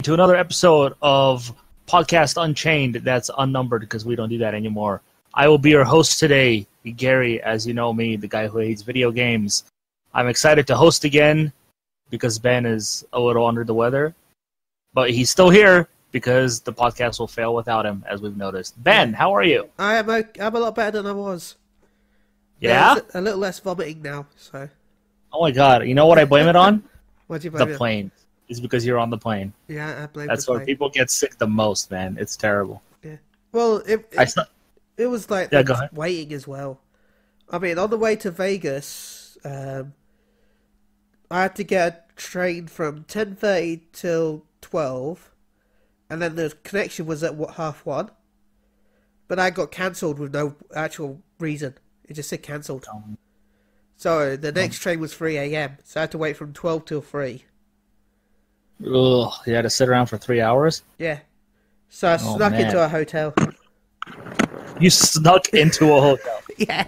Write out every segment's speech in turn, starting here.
to another episode of Podcast Unchained. That's unnumbered because we don't do that anymore. I will be your host today, Gary, as you know me, the guy who hates video games. I'm excited to host again because Ben is a little under the weather, but he's still here because the podcast will fail without him, as we've noticed. Ben, how are you? I'm a lot better than I was. Yeah? A little less vomiting now, so. Oh my god, you know what I blame it on? What do you blame it on? The plane. It's because you're on the plane. Yeah, I blame That's the where plane. people get sick the most, man. It's terrible. Yeah. Well, it was like go ahead. waiting as well. I mean, on the way to Vegas, I had to get a train from 10:30 till 12, and then the connection was at 1:30. But I got cancelled with no actual reason. It just said cancelled. So the next train was 3 a.m. So I had to wait from 12 till 3. Ugh, you had to sit around for 3 hours? Yeah. So I snuck into a hotel. You snuck into a hotel? Yeah.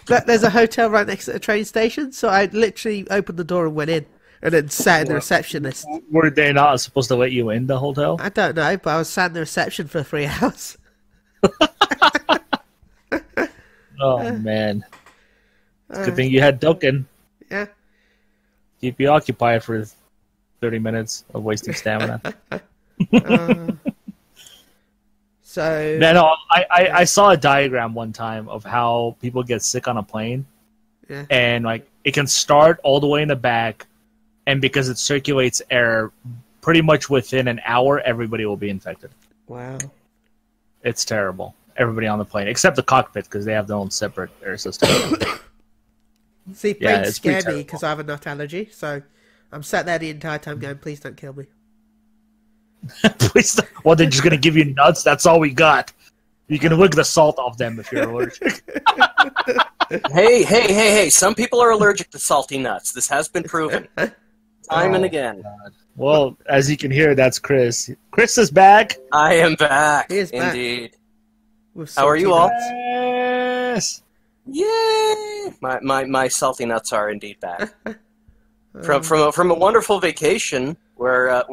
But there's a hotel right next to the train station, so I literally opened the door and went in, and then sat in the receptionist. Were they not supposed to let you in the hotel? I don't know, but I was sat in the reception for 3 hours. Oh, man. It's a good thing you had Duncan. Yeah. Keep you occupied for 30 minutes of wasting stamina. So... No, I saw a diagram one time of how people get sick on a plane. Yeah. And like it can start all the way in the back, and because it circulates air, pretty much within an hour, everybody will be infected. Wow. It's terrible. Everybody on the plane, except the cockpit, because they have their own separate air system. See, Yeah, planes it's pretty scare me terrible. because I have a nut allergy, so I'm sat there the entire time going, please don't kill me. Please don't. Well, they're just going to give you nuts? That's all we got. You can lick the salt off them if you're allergic. Hey. Some people are allergic to salty nuts. This has been proven. Time and again. God. Well, as you can hear, that's Chris. Chris is back. I am back. He is back. Indeed. With How are you salty all? nuts. Yes. Yay! My salty nuts are indeed back. From a wonderful vacation where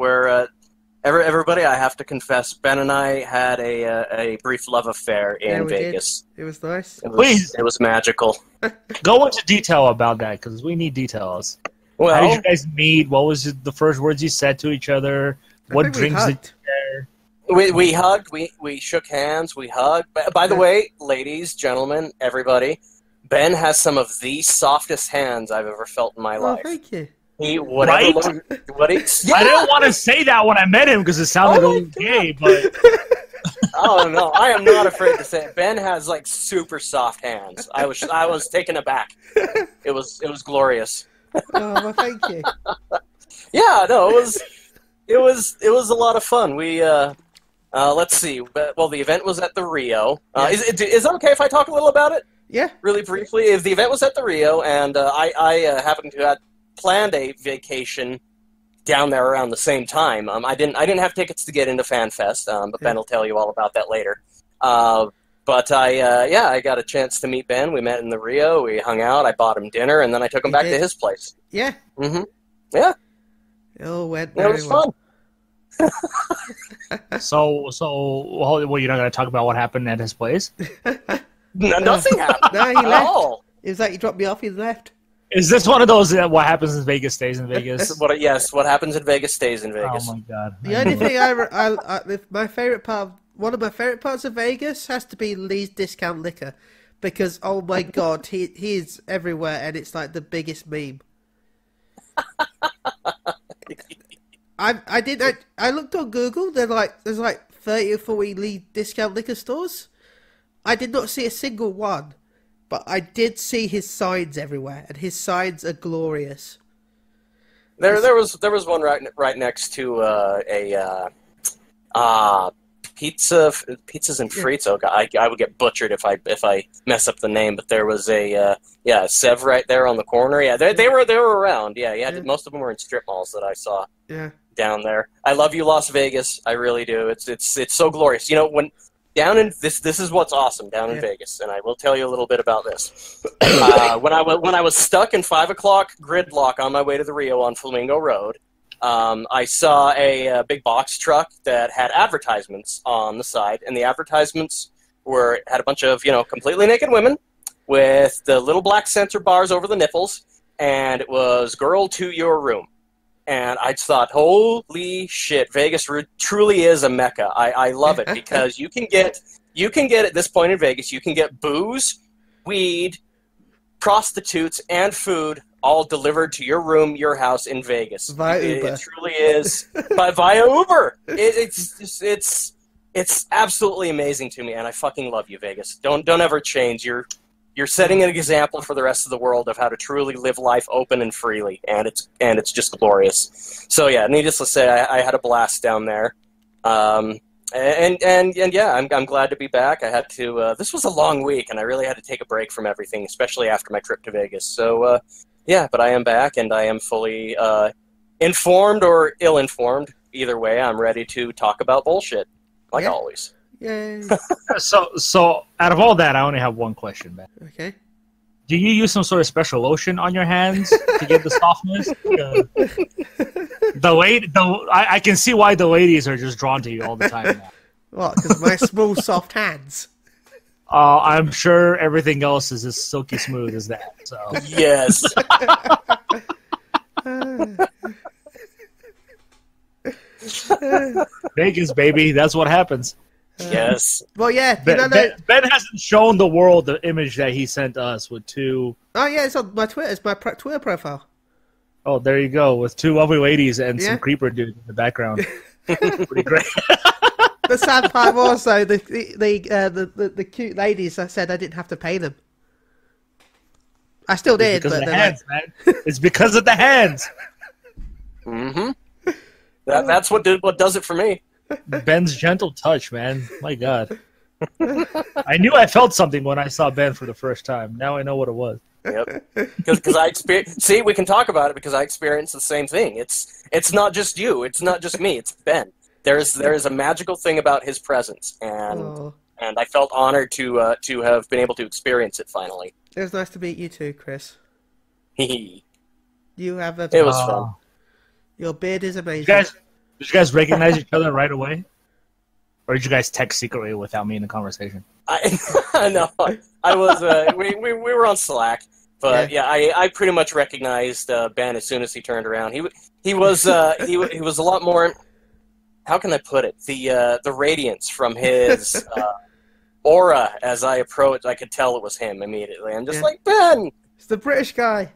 everybody, I have to confess, Ben and I had a brief love affair in Vegas. It was nice. Please. It was magical. Go into detail about that, because we need details. How did Well, you guys meet? What was the first words you said to each other? What think we drinks did hugged. you share? we hugged, we shook hands, we hugged. By the way, ladies, gentlemen, everybody, Ben has some of the softest hands I've ever felt in my Oh, life. thank you. Right? I didn't want to say that when I met him because it sounded a little gay, but Oh no, I am not afraid to say it. Ben has like super soft hands. I was taken aback. It was glorious. Oh, well, thank you. Yeah, no, it was a lot of fun. We let's see. Well, the event was at the Rio. Is it okay if I talk a little about it? Yeah. Really briefly? If the event was at the Rio, and I happened to have planned a vacation down there around the same time. I didn't have tickets to get into FanFest, but Ben will tell you all about that later. But I got a chance to meet Ben. We met in the Rio. We hung out. I bought him dinner, and then I took him back to his place. Yeah. Mm-hmm. Yeah. It all went It very was well. fun. so well, you're not going to talk about what happened at his place? Nothing happened. No, he at left. all. It was like you dropped me off, he left. Is this one of those what happens in Vegas stays in Vegas? What happens in Vegas stays in Vegas. Oh my god! The only thing my favorite part, one of my favorite parts of Vegas has to be Lee's Discount Liquor, because oh my god, he is everywhere, and it's like the biggest meme. I looked on Google. There's like 30 or 40 Lee Discount Liquor stores. I did not see a single one, but I did see his signs everywhere, and his signs are glorious. There was one right next to pizzas and frites. Oh god, I would get butchered if I mess up the name. But there was a Sev right there on the corner. Yeah, they were around. Yeah. Most of them were in strip malls that I saw. Yeah. Down there. I love you, Las Vegas. I really do. It's so glorious. You know, when down in this is what's awesome down in Vegas, and I will tell you a little bit about this. When I was stuck in 5 o'clock gridlock on my way to the Rio on Flamingo Road, I saw a big box truck that had advertisements on the side, and the advertisements had a bunch of completely naked women with the little black censor bars over the nipples, and it was "Girl to Your Room." And I just thought, holy shit, Vegas truly is a mecca. I love it because you can get at this point in Vegas, you can get booze, weed, prostitutes, and food all delivered to your room, your house in Vegas. Via Uber. It truly is via Uber. It's absolutely amazing to me, and I fucking love you, Vegas. Don't ever change. You're setting an example for the rest of the world of how to truly live life open and freely, and it's just glorious. So yeah, needless to say, I had a blast down there, and yeah, I'm glad to be back. I had to. This was a long week, and I really had to take a break from everything, especially after my trip to Vegas. So yeah, but I am back, and I am fully informed or ill-informed. Either way, I'm ready to talk about bullshit, like always. Yay. So out of all that, I only have one question, man. Okay. Do you use some sort of special lotion on your hands to get the softness? I can see why the ladies are just drawn to you all the time now. What? Because of my small, soft hands. I'm sure everything else is as silky smooth as that. So yes. Vegas, baby, that's what happens. Yes. Well, yeah. Ben hasn't shown the world the image that he sent us with two. Oh yeah, it's on my Twitter. It's my Twitter profile. Oh, there you go, with two lovely ladies and some creeper dude in the background. Pretty great. The sad part was though the cute ladies. I said I didn't have to pay them. I still did, because but of the hands, man. It's because of the hands. Mm-hmm. That's what does it for me. Ben's gentle touch, man. My God. I knew I felt something when I saw Ben for the first time. Now I know what it was. Yep. Because I experienced. See, we can talk about it because I experienced the same thing. It's not just you. It's not just me. It's Ben. There is a magical thing about his presence, and I felt honored to have been able to experience it finally. It was nice to meet you too, Chris. You have a. It was fun. Your beard is amazing. Did you guys recognize each other right away? Or did you guys text secretly without me in the conversation? No, I was. We were on Slack, but yeah, I pretty much recognized Ben as soon as he turned around. He was a lot more. How can I put it? The radiance from his aura as I approached, I could tell it was him immediately. I'm just like, Ben. It's the British guy.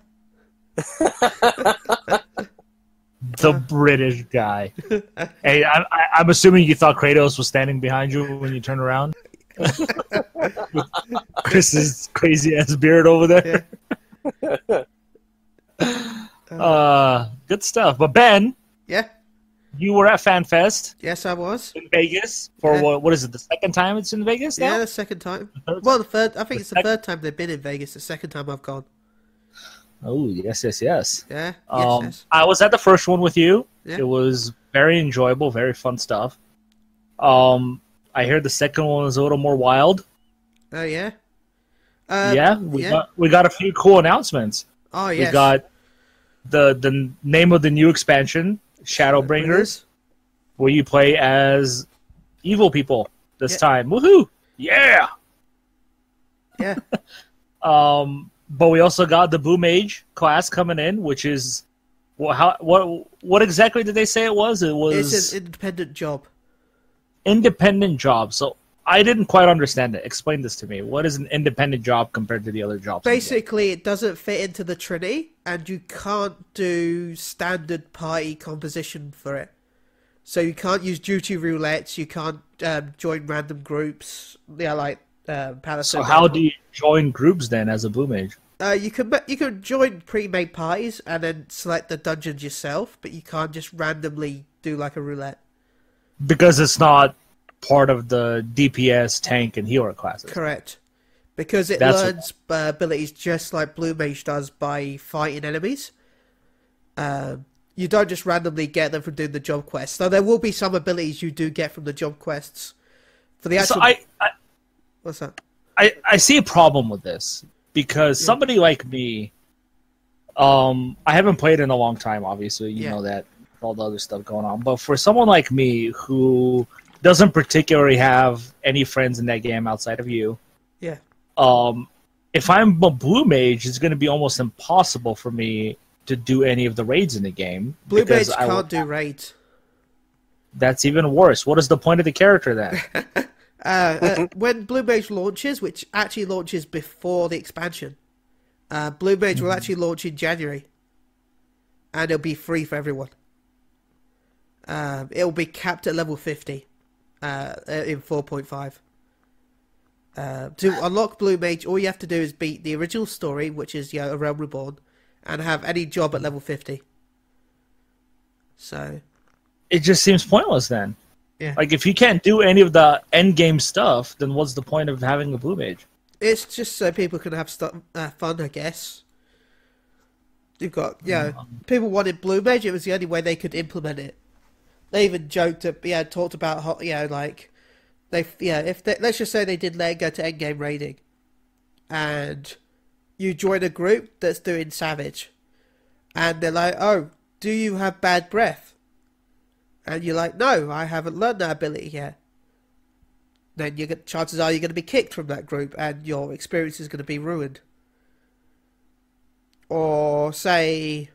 The British guy. Hey, I'm assuming you thought Kratos was standing behind you when you turned around? Chris's crazy-ass beard over there. Good stuff. But Ben, you were at FanFest. Yes, I was. In Vegas. For what is it, the second time it's in Vegas now? Yeah, the second time. Well, the third. I think it's the third time they've been in Vegas. The second time I've gone. Oh, yes. Yeah, yes. I was at the first one with you. Yeah. It was very enjoyable, very fun stuff. I heard the second one was a little more wild. Oh, yeah? We got a few cool announcements. Oh, yes. We got the name of the new expansion, Shadowbringers, where you play as evil people this time. Woohoo! Yeah! Yeah. But we also got the Blue Mage class coming in, which is what exactly did they say it was? It's an independent job. Independent job. So I didn't quite understand it. Explain this to me. What is an independent job compared to the other jobs? Basically, it doesn't fit into the Trinity, and you can't do standard party composition for it. So you can't use duty roulettes. You can't join random groups. Yeah, like. So how do you join groups then as a Blue Mage? You can join pre-made parties and then select the dungeons yourself, but you can't just randomly do like a roulette. Because it's not part of the DPS, tank, and healer classes. Correct. Because it learns abilities just like Blue Mage does by fighting enemies. You don't just randomly get them from doing the job quests. Though there will be some abilities you do get from the job quests. For the actual... What's that? I see a problem with this because somebody like me, I haven't played in a long time. Obviously, you know that all the other stuff going on. But for someone like me who doesn't particularly have any friends in that game outside of you, Yeah. If I'm a blue mage, it's going to be almost impossible for me to do any of the raids in the game. Blue mage can't do raids. That's even worse. What is the point of the character then? When Blue Mage launches, which actually launches before the expansion, Blue Mage will actually launch in January. And it'll be free for everyone. It'll be capped at level 50 in 4.5. To unlock Blue Mage, all you have to do is beat the original story, which is A Realm Reborn, and have any job at level 50. So it just seems pointless then. Yeah. Like, if you can't do any of the end game stuff, then what's the point of having a blue mage? It's just so people can have fun, I guess. You've got, people wanted Blue Mage. It was the only way they could implement it. They even joked, talked about how, like, let's just say they did let it go to endgame raiding, and you join a group that's doing Savage, and they're like, "Oh, do you have bad breath?" And you're like, "No, I haven't learned that ability yet." Then chances are you're going to be kicked from that group, and your experience is going to be ruined. Or say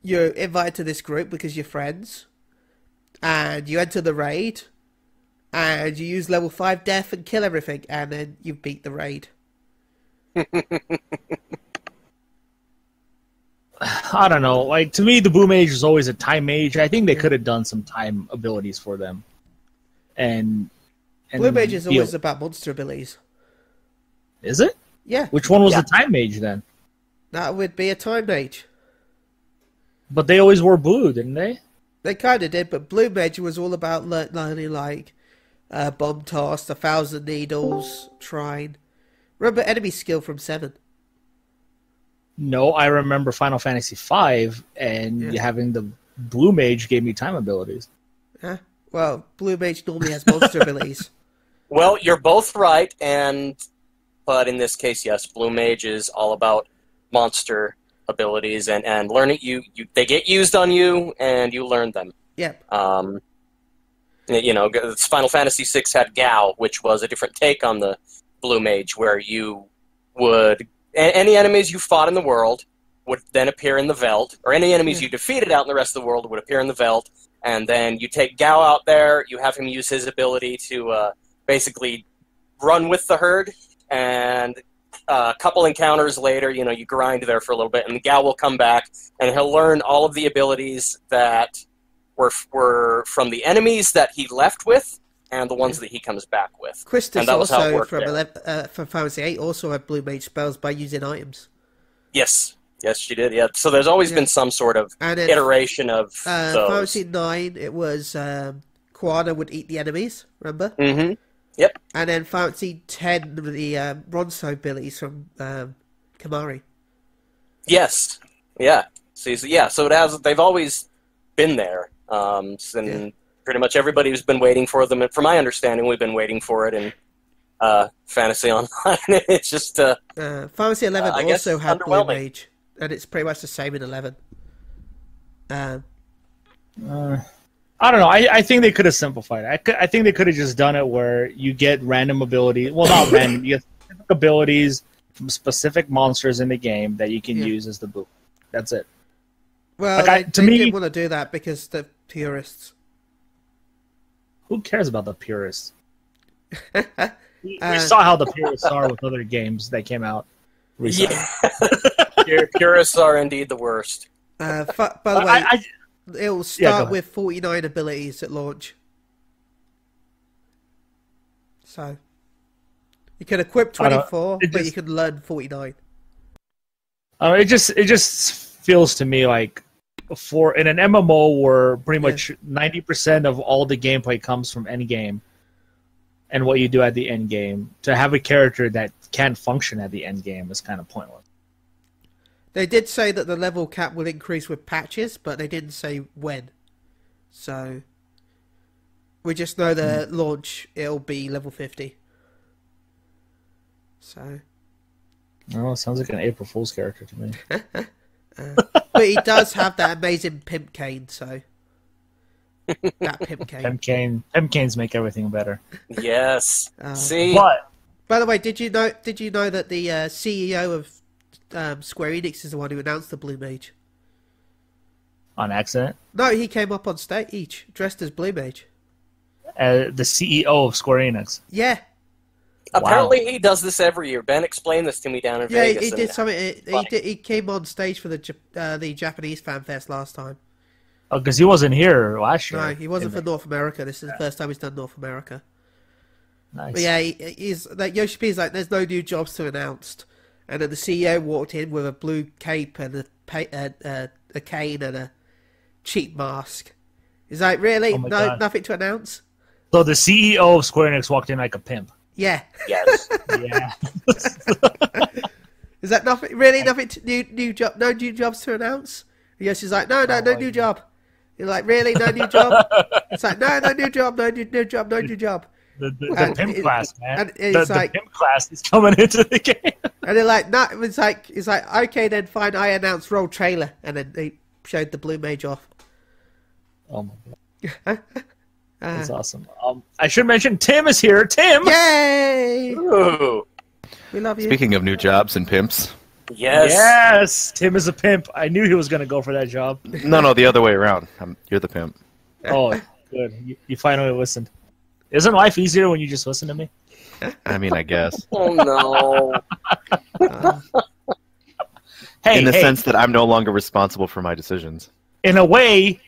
you're invited to this group because you're friends, and you enter the raid, and you use level 5 death and kill everything, and then you beat the raid. I don't know. Like, to me, the blue mage is always a time mage. I think they could have done some time abilities for them. And blue mage is always about monster abilities. Is it? Yeah. Which one was the time mage then? That would be a time mage. But they always wore blue, didn't they? They kind of did, but blue mage was all about learning, like, bomb toss, 1,000 needles, shrine. Remember enemy skill from 7? No, I remember Final Fantasy V, and having the blue mage gave me time abilities. Yeah. Well, blue mage normally has monster abilities. Well, you're both right, but in this case, yes, blue mage is all about monster abilities and learning. They get used on you, and you learn them. Yep. Final Fantasy VI had Gao, which was a different take on the blue mage, where you would any enemies you fought in the world would then appear in the Veld, or any enemies you defeated out in the rest of the world would appear in the Veld, and then you take Gao out there, you have him use his ability to basically run with the herd, and a couple encounters later, you grind there for a little bit, and Gao will come back, and he'll learn all of the abilities that were from the enemies that he left with, and the ones that he comes back with. Christus and that was also from Fantasy 8 also had blue mage spells by using items. Yes, she did. Yeah, so there's always been some sort of iteration of those. Fantasy 9, it was Koana would eat the enemies. Remember? Mm-hmm. Yep. And then Fantasy 10, the Ronso abilities from Kamari. Yes. Yeah. So they've always been there. Pretty much everybody who's been waiting for them, and from my understanding, we've been waiting for it in Fantasy Online. It's just Fantasy 11 also had blue mage, and it's pretty much the same in 11. I don't know. I think they could have simplified it. I think they could have just done it where you get random abilities. Well, not random. You get specific abilities from specific monsters in the game that you can use as the boot. That's it. Well, they didn't want to do that because the purists. Who cares about the purists? We saw how the purists are with other games that came out recently. Yeah. Purists are indeed the worst. By the way, it'll start with 49 abilities at launch. So, you can equip 24, but you can learn 49. It just feels to me like in an MMO where pretty much 90% of all the gameplay comes from end game and what you do at the end game, to have a character that can't function at the end game is kind of pointless. They did say that the level cap will increase with patches, but they didn't say when. So we just know the launch it'll be level 50. So it sounds like an April Fool's character to me. But he does have that amazing pimp cane, so that pimp cane. Pimp canes make everything better. Yes. See? But By the way, did you know that the CEO of Square Enix is the one who announced the Blue Mage? on accident, No, he came up on stage dressed as Blue Mage. the CEO of Square Enix. Yeah. Apparently he does this every year. Ben explained this to me down in Yeah, Vegas. he did something. He came on stage for the Japanese Fan Fest last time. Oh, because he wasn't here last year. No, he wasn't for North America. This is the first time he's done North America. Nice. But yeah, he's like Yoshi P's like, there's no new jobs to announce, and then the CEO walked in with a blue cape and a cane and a cheap mask. He's like, really? Oh my No, God. nothing to announce. So the CEO of Square Enix walked in like a pimp. Yeah. Yes. Yeah. Is that nothing? Really, nothing? New job? No new jobs to announce? And Yoshi's like, no new job. You're like, really, no new job? It's like, no new job, no new job, no new job. The pimp class, man. And it's like, the pimp class is coming into the game. and they're like, no. It's like, okay, then fine. I announced roll trailer, and then they showed the Blue Mage off. Oh my God. That's awesome. I should mention Tim is here. Tim! Yay! Ooh. We love you. Speaking of new jobs and pimps. Yes. Yes! Tim is a pimp. I knew he was going to go for that job. No, the other way around. You're the pimp. Oh, good. You finally listened. Isn't life easier when you just listen to me? I mean, I guess. Oh no. Hey, In the sense that I'm no longer responsible for my decisions. in a way,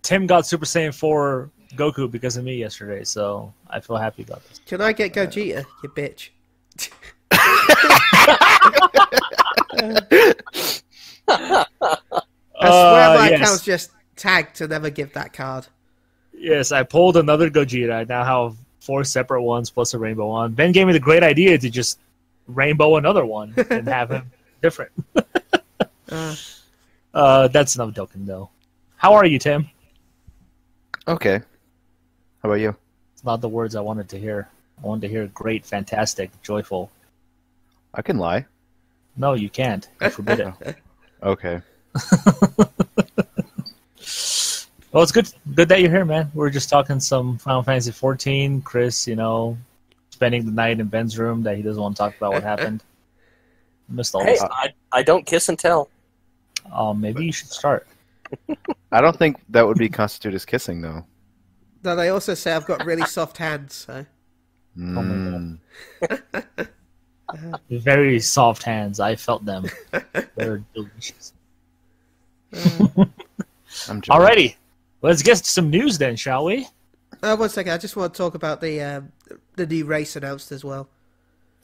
Tim got Super Saiyan 4 Goku because of me yesterday, so I feel happy about this. Can I get Gogeta, you bitch? I swear my account's just tagged to never give that card. Yes, I pulled another Gogeta. I now have 4 separate ones plus a rainbow one. Ben gave me the great idea to just rainbow another one and have him different. That's enough joking, though. How are you, Tim? Okay. How about you? It's not the words I wanted to hear. I wanted to hear great, fantastic, joyful. I can lie. No, you can't. I forbid it. Okay. Well, it's good that you're here, man. We're just talking some Final Fantasy 14. Chris, spending the night in Ben's room that he doesn't want to talk about what happened. Missed all Hey, this. I don't kiss and tell. Maybe you should start. I don't think that would be constitute as kissing, though. No, they also say I've got really soft hands, so... Mm. Very soft hands. I felt them. They're delicious. I'm joking. Alrighty. Let's get to some news then, shall we? 1 second, I just want to talk about the new race announced as well.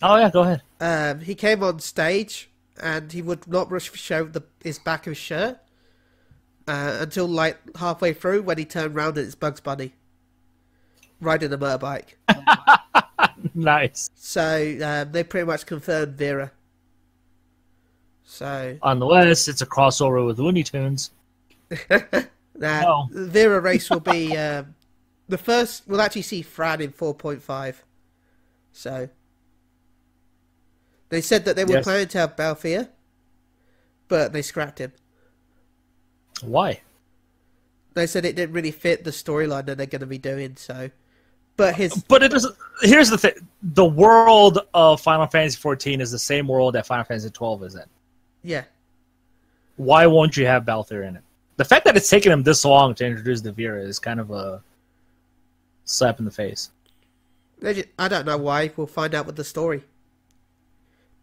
Oh, yeah, go ahead. He came on stage, and he would not show his back of his shirt until like halfway through when he turned around and it's Bugs Bunny riding a motorbike. Nice. So they pretty much confirmed Vera. So Unless it's a crossover with Looney Tunes. the Vera race will be the first. We'll actually see Fran in 4.5. So they said that they were planning to have Balthier, but they scrapped him. Why? They said it didn't really fit the storyline that they're going to be doing. So, but it doesn't. Here's the thing: the world of Final Fantasy 14 is the same world that Final Fantasy 12 is in. Yeah. Why won't you have Balthier in it? The fact that it's taken him this long to introduce the Vera is kind of a slap in the face. I don't know why. We'll find out with the story.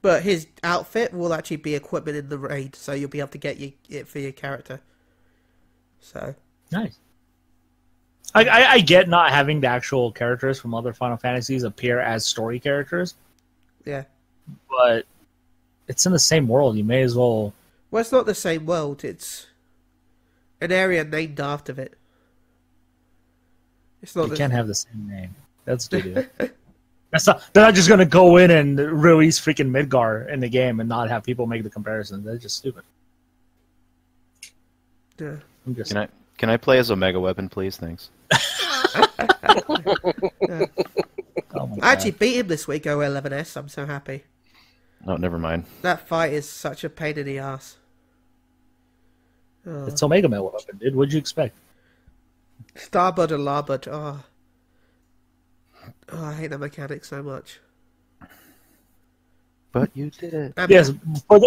But his outfit will actually be equipment in the raid, so you'll be able to get it for your character. So nice. I get not having the actual characters from other Final Fantasies appear as story characters. Yeah. But it's in the same world. You may as well... Well, it's not the same world. It's an area named after it. It's not. You can't have the same name. That's stupid. They're not just going to go in and release freaking Midgar in the game and not have people make the comparison. That's just stupid. Yeah. Can I play as Omega Weapon, please? Thanks. Yeah. I actually beat him this week, O11S. I'm so happy. Oh, never mind. That fight is such a pain in the ass. It's Omega Man weapon, dude. What'd you expect? Starbud and Larbud. Oh, I hate that mechanic so much. But you did it. Yes,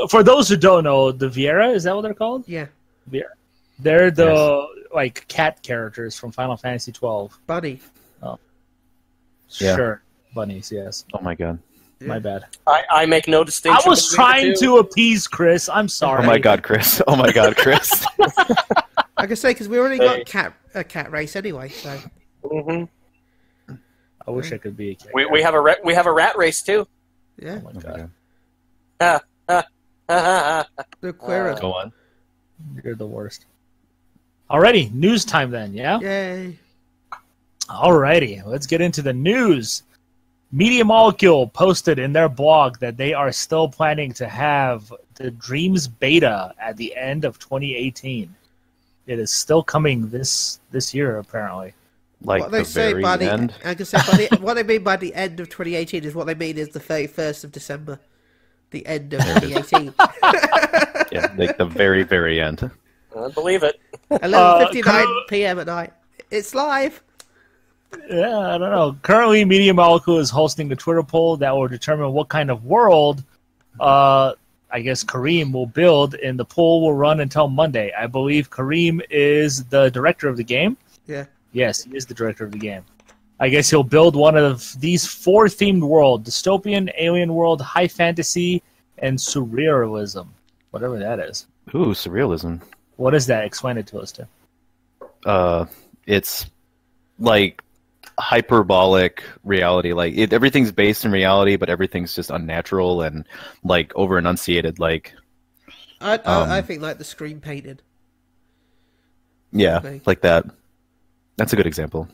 for those who don't know, the Viera, is that what they're called? Yeah. Viera. They're the like cat characters from Final Fantasy 12. Bunny. Oh. Yeah. Sure. Bunnies, yes. Oh my god. Yeah. My bad. I make no distinction. I was between the trying two. to appease Chris. I'm sorry. Oh my god, Chris. Oh my god, Chris. I can say because we already got a cat race anyway. So. Mm-hmm. I wish I could be a cat. We have a rat race too. Yeah. Oh my god. The queer. Go on. You're the worst. Alrighty, news time then, yeah? Yay. Alrighty, let's get into the news. Media Molecule posted in their blog that they are still planning to have the Dreams beta at the end of 2018. It is still coming this year, apparently. Like what they the say very by end. I can say what they mean by the end of 2018 is what they mean is the 31st of December. The end of 2018. Yeah, like the very, very end. I believe it. 11:59 p.m. at night. It's live. Yeah, I don't know. Currently, Media Molecule is hosting the Twitter poll that will determine what kind of world, I guess, Kareem will build, and the poll will run until Monday. I believe Kareem is the director of the game. Yeah. Yes, he is the director of the game. I guess he'll build one of these 4 themed worlds: dystopian, alien world, high fantasy, and surrealism. Whatever that is. Ooh, surrealism. What is that? Explain it to us, Tim. It's like hyperbolic reality. Like everything's based in reality, but everything's just unnatural and like over enunciated. Like I think like the screen painted. yeah, Okay. like that. That's a good example.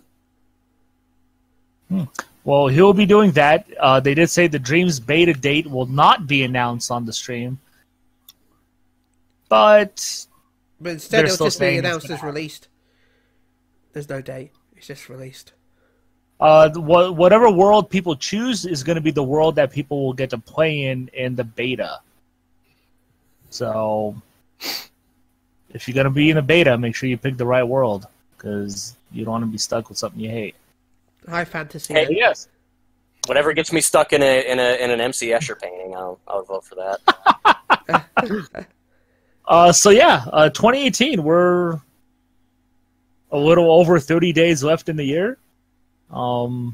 Well, he'll be doing that. They did say the Dreams beta date will not be announced on the stream, but instead They're it'll still just be saying it's announced gonna as released. There's no date. It's just released. whatever world people choose is going to be the world that people will get to play in the beta. So, if you're going to be in a beta, make sure you pick the right world, because you don't want to be stuck with something you hate. High fantasy. Hey, Yes. Whatever gets me stuck in an MC Escher painting, I'll vote for that. So yeah, 2018. We're a little over 30 days left in the year. Do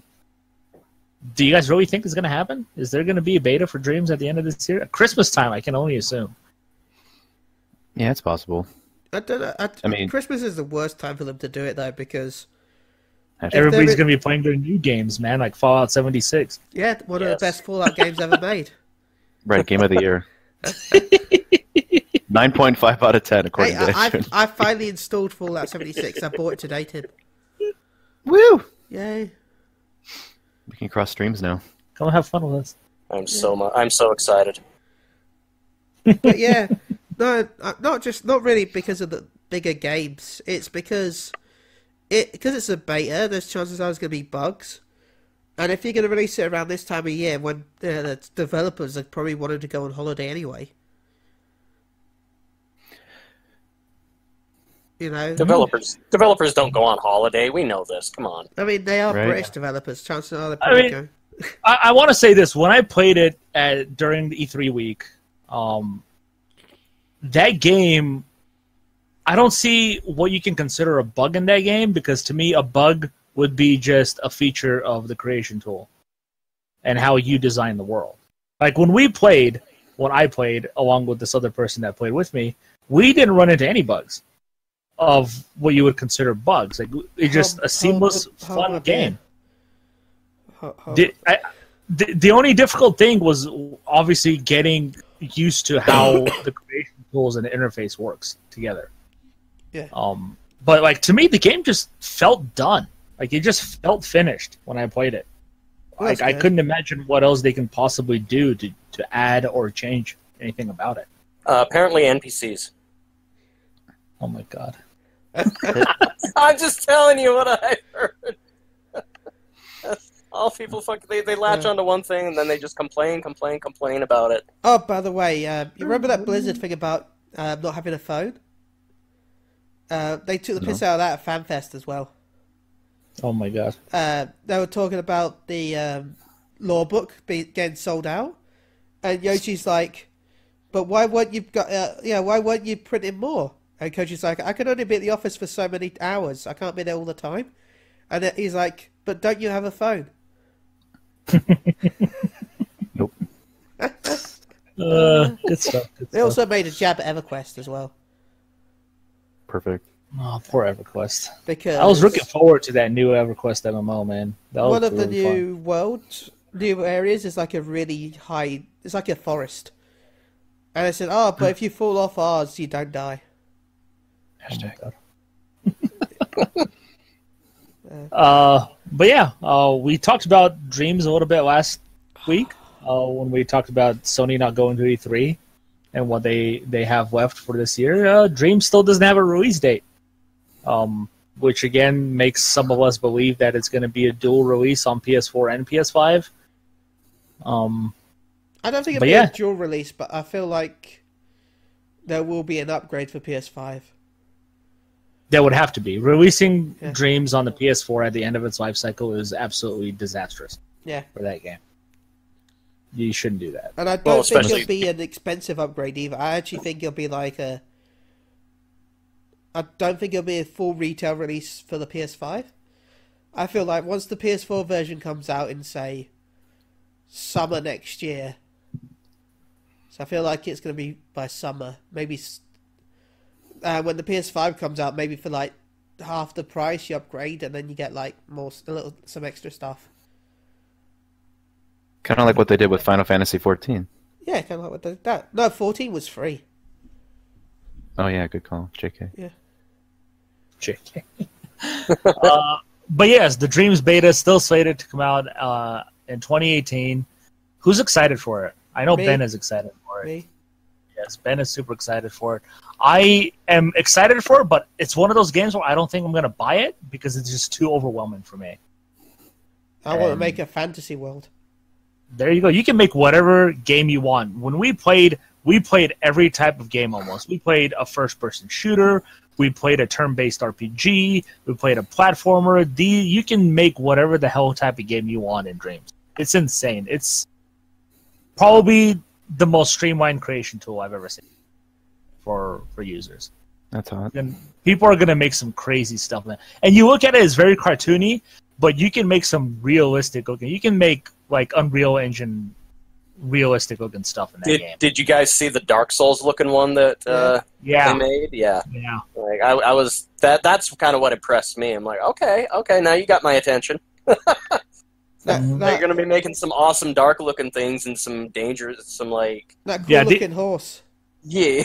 you guys really think it's going to happen? Is there going to be a beta for Dreams at the end of this year? At Christmas time, I can only assume. Yeah, it's possible. I don't know. I mean- Christmas is the worst time for them to do it though, because Everybody's there- going to be playing their new games, man, like Fallout 76. yeah, one of Yes. the best Fallout games ever made. Right, game of the year. 9.5 out of 10 according Hey, to Ashton. I finally installed Fallout 76. I bought it today, Tim. Woo! Yay! We can cross streams now. Come have fun with us. I'm so excited. But yeah, no, not really because of the bigger games. It's because it's a beta. There's chances there's going to be bugs, and if you're going to release it around this time of year when the developers are probably wanting to go on holiday anyway, you know, Developers don't go on holiday. We know this. Come on. I mean they are Right. British developers. Chances are they're I probably mean- going. I want to say this. When I played it during the E3 week, that game, I don't see what you can consider a bug in that game, because to me, a bug would be just a feature of the creation tool and how you design the world. Like when I played along with this other person that played with me, we didn't run into any bugs of what you would consider bugs. Like it's just a seamless, fun game. The only difficult thing was obviously getting used to how the creation tools and the interface works together. Yeah. But like to me, the game just felt done. Like it just felt finished when I played it. Well, that's I good. couldn't imagine what else they can possibly do to add or change anything about it. Apparently NPCs. Oh my god. I'm just telling you what I heard. All people they latch onto one thing and then they just complain about it. Oh, by the way, you remember that Blizzard thing about not having a phone? They took the piss out of that at FanFest as well. Oh my god. They were talking about the law book getting sold out, and Yoshi's like, "But why weren't you why weren't you printing more?" And Koji's like, "I can only be at the office for so many hours. I can't be there all the time." And then he's like, "But don't you have a phone?" Nope. Good stuff. They also made a jab at EverQuest as well. Perfect. Oh, poor EverQuest. Because I was looking forward to that new EverQuest MMO, man. That was one of the really fun. new areas is like a really high. It's like a forest. And I said, "Oh, but if you fall off ours, you don't die." Oh my God. But yeah, we talked about Dreams a little bit last week when we talked about Sony not going to E3 and what they have left for this year. Dreams still doesn't have a release date, which again makes some of us believe that it's going to be a dual release on PS4 and PS5. I don't think it'll be a dual release, but I feel like there will be an upgrade for PS5. That would have to be. Releasing Dreams on the PS4 at the end of its life cycle is absolutely disastrous for that game. You shouldn't do that. And I don't think it'll be an expensive upgrade either. I actually think it'll be like I don't think it'll be a full retail release for the PS5. I feel like once the PS4 version comes out in, say, summer next year, so I feel like it's going to be by summer, maybe when the PS5 comes out, maybe for like half the price you upgrade, and then you get like some extra stuff. Kind of like what they did with Final Fantasy 14. Yeah, kind of like what they did that. No, 14 was free. Oh yeah, good call, JK. Yeah. JK. But yes, the Dreams beta is still slated to come out in 2018. Who's excited for it? I know Ben is excited for it. Me. Yes, Ben is super excited for it. I am excited for it, but it's one of those games where I don't think I'm going to buy it because it's just too overwhelming for me. I want to make a fantasy world. There you go. You can make whatever game you want. When we played every type of game almost. We played a first-person shooter. We played a turn-based RPG. We played a platformer. You can make whatever the hell type of game you want in Dreams. It's insane. It's probably the most streamlined creation tool I've ever seen for users. That's hot. And people are going to make some crazy stuff. And you look at it as very cartoony, but you can make some realistic looking. You can make like Unreal Engine realistic looking stuff in that game. Did you guys see the Dark Souls looking one that they made? Yeah. Like I was that's kind of what impressed me. I'm like, okay, now you got my attention. You're going to be making some awesome dark looking things and some dangerous, some like that cool looking horse. Yeah.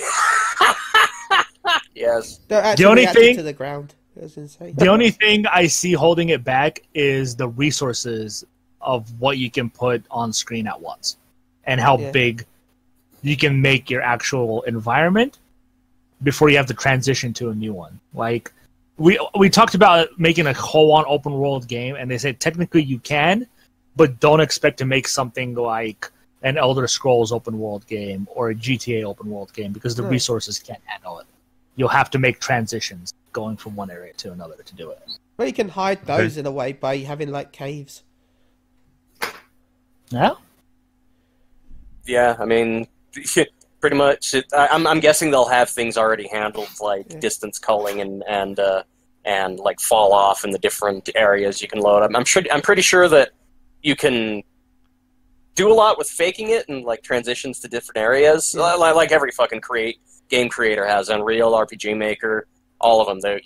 Yes. The only thing to the ground. That's insane. The only thing I see holding it back is the resources of what you can put on screen at once, and how big you can make your actual environment before you have to transition to a new one. Like we talked about making a whole on open world game, and they said technically you can, but don't expect to make something like an Elder Scrolls open world game or a GTA open world game because the resources can't handle it. You'll have to make transitions going from one area to another to do it. Well, you can hide those in a way by having like caves. Yeah. Yeah, I mean, pretty much. I'm guessing they'll have things already handled, like distance culling and like fall off in the different areas you can load up. I'm pretty sure that you can do a lot with faking it and like transitions to different areas, like every fucking game creator has. Unreal, RPG Maker, all of them.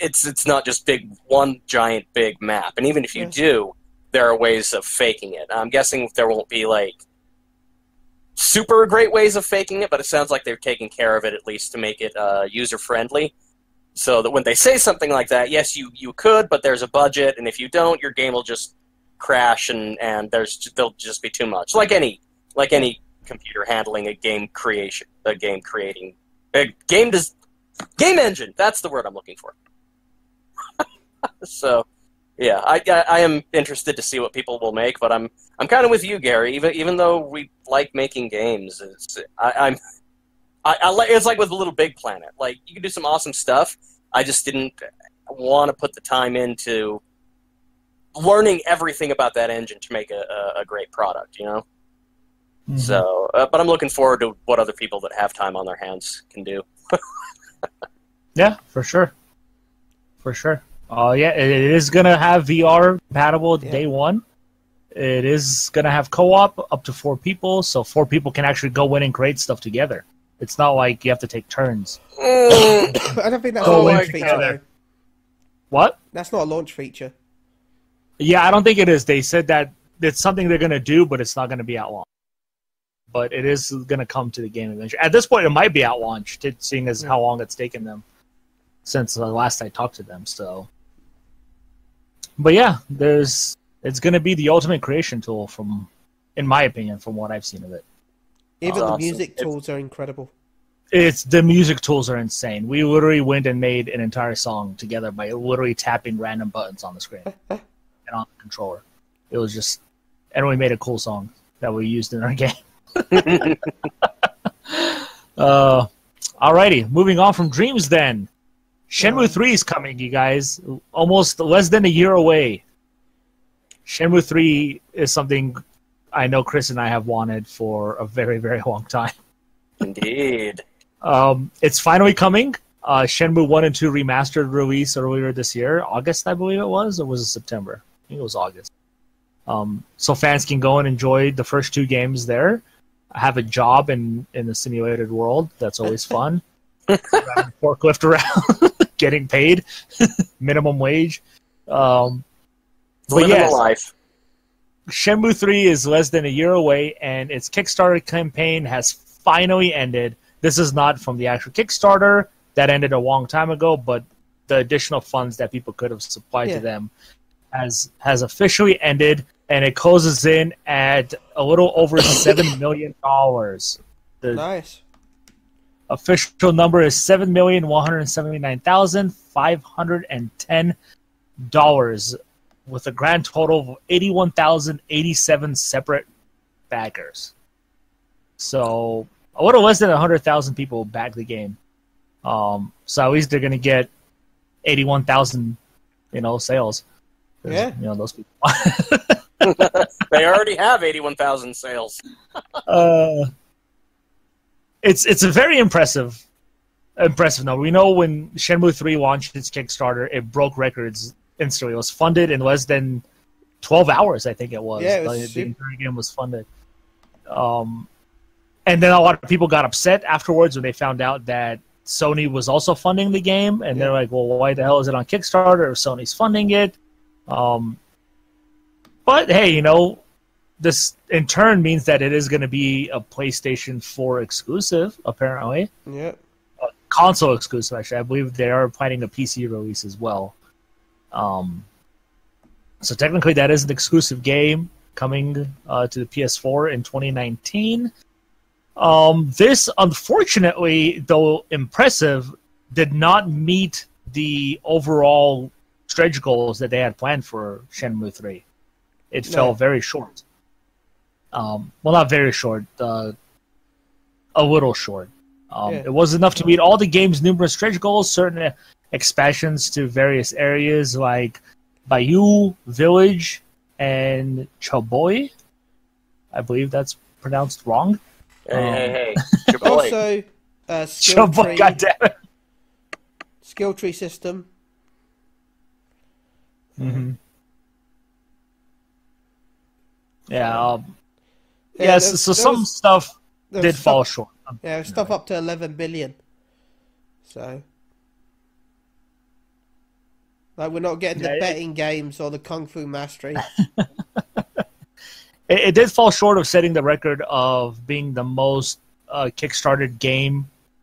It's not just one giant big map, and even if you do, there are ways of faking it. I'm guessing there won't be like super great ways of faking it, but it sounds like they're taking care of it at least to make it user friendly, so that when they say something like that, yes, you could, but there's a budget, and if you don't, your game will just crash, and there'll just be too much. Like any computer handling a game engine. That's the word I'm looking for. So, yeah, I am interested to see what people will make, but I'm kind of with you, Gary. Even though we like making games, it's like with Little Big Planet. Like, you can do some awesome stuff. I just didn't want to put the time into learning everything about that engine to make a great product, you know? Mm-hmm. So, but I'm looking forward to what other people that have time on their hands can do. Yeah, for sure. For sure. Yeah, it is going to have VR compatible day one. It is going to have co-op up to 4 people, so 4 people can actually go in and create stuff together. It's not like you have to take turns. I don't think that's a launch feature, though. What? That's not a launch feature. Yeah, I don't think it is. They said that it's something they're going to do, but it's not going to be at launch. But it is going to come to the game eventually. At this point, it might be at launch, seeing as how long it's taken them since the last I talked to them. So, but yeah, it's going to be the ultimate creation tool, in my opinion, from what I've seen of it. Even the music tools are incredible. The music tools are insane. We literally went and made an entire song together by literally tapping random buttons on the screen and on the controller. It was just, and we made a cool song that we used in our game. Alrighty, moving on from dreams then. Shenmue 3 is coming, you guys. Almost less than a year away. Shenmue 3 is something I know Chris and I have wanted for a very, very long time. Indeed. It's finally coming. Shenmue 1 and 2 remastered release earlier this year. August, I believe it was, or was it September? I think it was August. So fans can go and enjoy the first 2 games there. Have a job in the simulated world. That's always fun. Forklift around, getting paid, minimum wage. Living the life. Shenmue 3 is less than a year away, and its Kickstarter campaign has finally ended. This is not from the actual Kickstarter. That ended a long time ago, but the additional funds that people could have supplied to them has officially ended, and it closes in at a little over $7 million. Nice. Official number is $7,179,510, with a grand total of 81,087 separate backers. So a little less than 100,000 people back the game. So at least they're going to get 81,000, sales. Yeah. Those people. They already have 81,000 sales. It's a very impressive number. We know when Shenmue 3 launched its Kickstarter, it broke records instantly. It was funded in less than 12 hours, I think it was. Yeah, the entire game was funded. And then a lot of people got upset afterwards when they found out that Sony was also funding the game, and they're like, well, why the hell is it on Kickstarter if Sony's funding it? But hey, this in turn means that it is going to be a PlayStation 4 exclusive, apparently. Yeah. Console exclusive, actually. I believe they are planning a PC release as well. So technically that is an exclusive game coming to the PS4 in 2019. This, unfortunately, though impressive, did not meet the overall stretch goals that they had planned for Shenmue 3. It fell very short. Well, not very short. A little short. It was enough to meet all the game's numerous stretch goals, certain expansions to various areas like Bayou Village and Chaboy. I believe that's pronounced wrong. Hey. Also, skill tree. Goddammit. Skill tree system. Mm-hmm. Yeah. Yes. So some stuff did fall short. Yeah, stuff up to 11 billion. So, like, we're not getting the betting games or the Kung Fu Mastery. It did fall short of setting the record of being the most kickstarted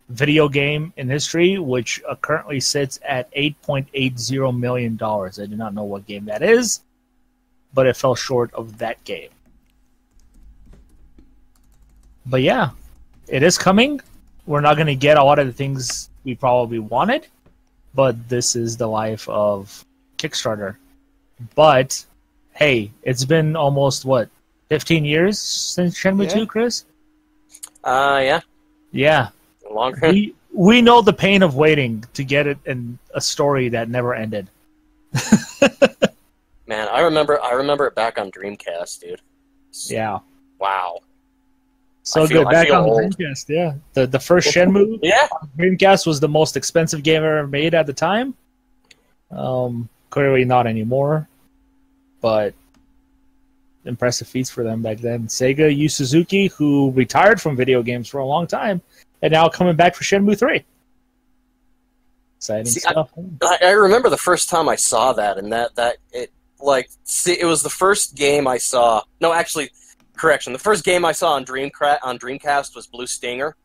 video game in history, which currently sits at $8.80 million. I do not know what game that is, but it fell short of that game. But yeah, it is coming. We're not going to get a lot of the things we probably wanted, but this is the life of Kickstarter. But hey, it's been almost 15 years since Shenmue 2, Chris? Yeah. Yeah. Longer. We know the pain of waiting to get it in a story that never ended. Man, I remember it back on Dreamcast, dude. Yeah. Wow. So I feel- good. I Back feel on the old. Dreamcast, yeah. The first Shenmue Yeah. Dreamcast was the most expensive game ever made at the time. Clearly not anymore, but impressive feats for them back then. Sega Yu Suzuki, who retired from video games for a long time, and now coming back for Shenmue 3. Exciting stuff. I remember the first time I saw that, and it was the first game I saw. No, actually, correction. The first game I saw on Dreamcast was Blue Stinger.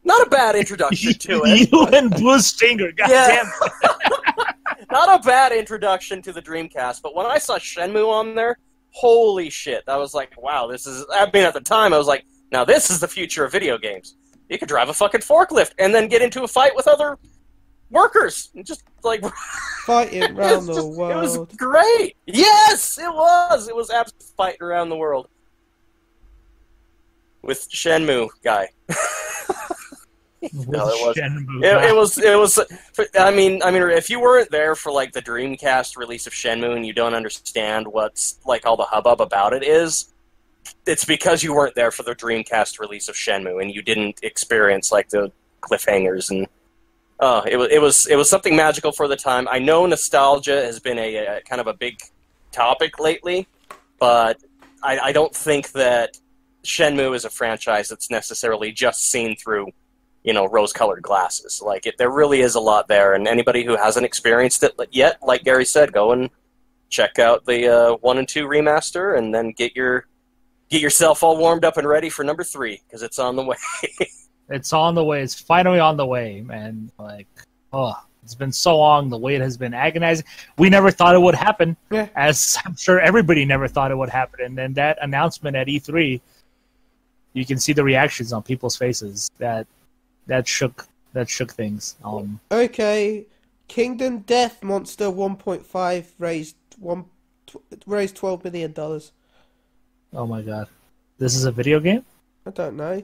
Not a bad introduction to it. You and Blue Stinger, goddamn. Not a bad introduction to the Dreamcast, but when I saw Shenmue on there, holy shit! I was like, wow, this is. I mean, at the time, I was like, now this is the future of video games. You could drive a fucking forklift and then get into a fight with other workers and just like Fighting around the world. It was great. Yes, it was. It was absolutely fighting around the world with Shenmue guy. No, it was. I mean, if you weren't there for like the Dreamcast release of Shenmue and you don't understand what's like all the hubbub about it is, it's because you weren't there for the Dreamcast release of Shenmue and you didn't experience like the cliffhangers and. It was something magical for the time. I know nostalgia has been a kind of a big topic lately, but I don't think that Shenmue is a franchise that's necessarily just seen through, rose-colored glasses. Like there really is a lot there, and anybody who hasn't experienced it yet, like Gary said, go and check out the 1 and 2 remaster, and then get yourself all warmed up and ready for number 3 because it's on the way. It's on the way. It's finally on the way, man. Like, it's been so long. The wait has been agonizing. We never thought it would happen, as I'm sure everybody never thought it would happen. And then that announcement at E3, you can see the reactions on people's faces. That shook things. Okay, Kingdom Death Monster 1.5 raised $12 million. Oh my god, this is a video game? I don't know.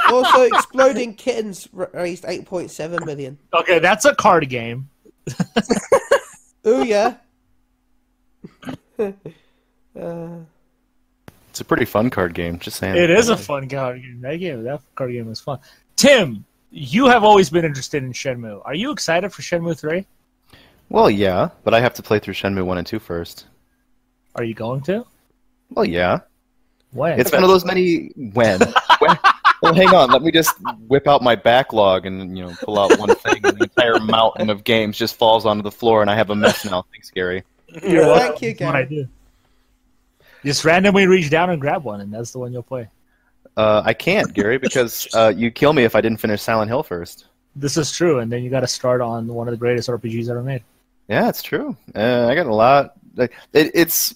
Also, Exploding Kittens raised 8.7 million. Okay, that's a card game. Oh yeah. It's a pretty fun card game, just saying. It is a fun card game. That card game is fun. Tim, you have always been interested in Shenmue. Are you excited for Shenmue 3? Well, yeah, but I have to play through Shenmue 1 and 2 first. Are you going to? Well, yeah. When? It's one of those many... When? Well, hang on. Let me just whip out my backlog and, pull out one thing, and the entire mountain of games just falls onto the floor, and I have a mess now. Thanks, Gary. Thank you, That's what I Gary. do. Just randomly reach down and grab one, and that's the one you'll play. I can't, Gary, because you'd kill me if I didn't finish Silent Hill first. This is true, and then you got to start on one of the greatest RPGs ever made. Yeah, it's true. I got a lot. It's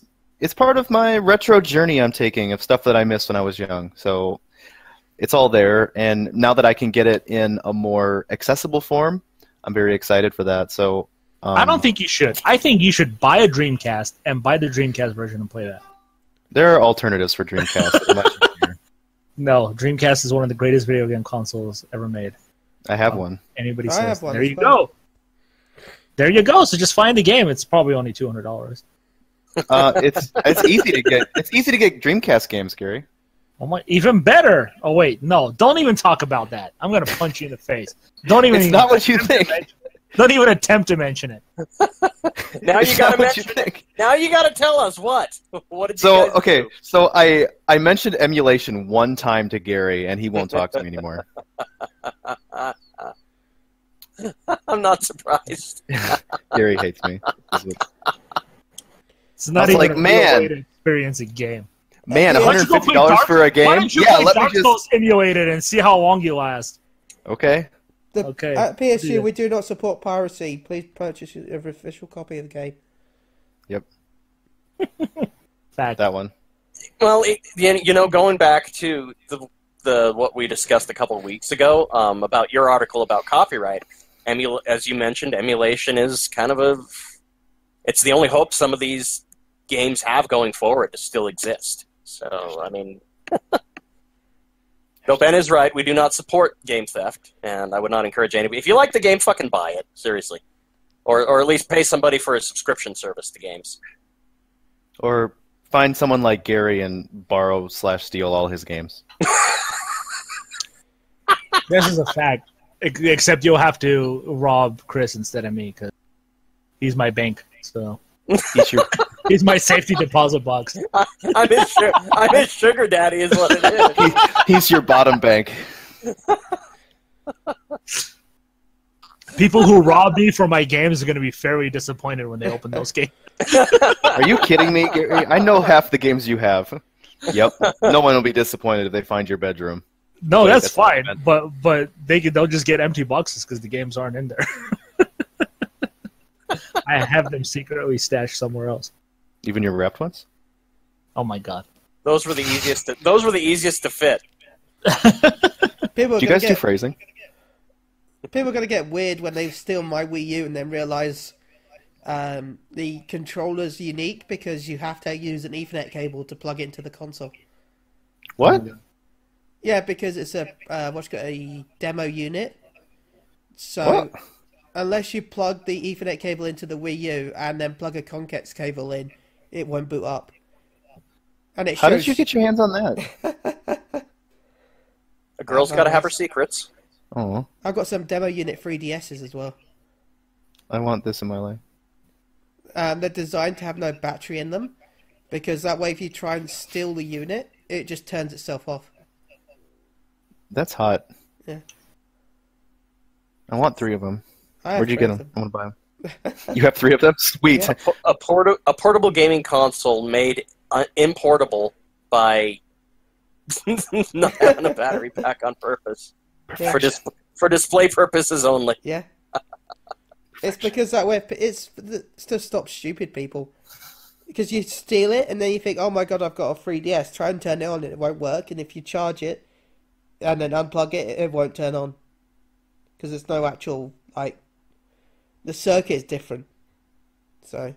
part of my retro journey I'm taking of stuff that I missed when I was young. So it's all there, and now that I can get it in a more accessible form, I'm very excited for that. So I don't think you should. I think you should buy a Dreamcast and buy the Dreamcast version and play that. There are alternatives for Dreamcast. that are much easier. No, Dreamcast is one of the greatest video game consoles ever made. I have one. Anybody I says, have one there as you well. go. There you go. So just find the game. It's probably only $200. It's easy to get. It's easy to get Dreamcast games, Gary. Oh my, even better. Oh wait, no! Don't even talk about that. I'm gonna punch you in the face. Don't even. It's not what you think. Don't even attempt to mention it. Now It's you gotta not what you mention. think. Now you gotta tell us what. What did you So guys okay, do? so I mentioned emulation one time to Gary, and he won't talk to me anymore. I'm not surprised. Gary hates me. It's not I was even like, a real man. way to experience a game. Man, Why don't you go play $150 Dark- for a Why game? don't you Yeah, play let me Dark just. Souls emulated and see how long you last? Okay. Okay. At PSU, Yeah. we do not support piracy. Please purchase an official copy of the game. Yep. Fact. That one. Well, going back to the what we discussed a couple of weeks ago about your article about copyright, as you mentioned, emulation is kind of it's the only hope some of these games have going forward to still exist. So, I mean, No, Ben is right. We do not support game theft, and I would not encourage anybody. If you like the game, fucking buy it. Seriously. Or at least pay somebody for a subscription service to games. Or find someone like Gary and borrow/steal all his games. This is a fact. Except you'll have to rob Chris instead of me, because he's my bank. So he's my safety deposit box. I'm his sugar daddy is what it is. He's your bottom bank. People who rob me for my games are going to be very disappointed when they open those games. Are you kidding me, Gary? I know half the games you have. Yep. No one will be disappointed if they find your bedroom. No, that's fine, but they'll just get empty boxes because the games aren't in there. I have them secretly stashed somewhere else. Even your wrapped ones? Oh my god! Those were the easiest to fit. Do you guys do phrasing? People are going to get weird when they steal my Wii U and then realize the controller's unique because you have to use an Ethernet cable to plug it into the console. What? Yeah, because it's a demo unit. So unless you plug the Ethernet cable into the Wii U and then plug a Conkex cable in, it won't boot up. And it shows... How did you get your hands on that? A girl's got to have her secrets. Oh, I've got some demo unit 3DSs as well. I want this in my life. They're designed to have no battery in them, because that way if you try and steal the unit, it just turns itself off. That's hot. Yeah. I want 3 of them. Where'd you get them? I want to buy them. You have 3 of them? Sweet. Yeah. A portable gaming console made importable by not having a battery pack on purpose. Yeah. For display purposes only. Yeah. It's because that way it's to stop stupid people. Because you steal it and then you think, oh my god, I've got a 3DS. Try and turn it on and it won't work. And if you charge it and then unplug it, it won't turn on. Because there's no actual, the circuit is different. So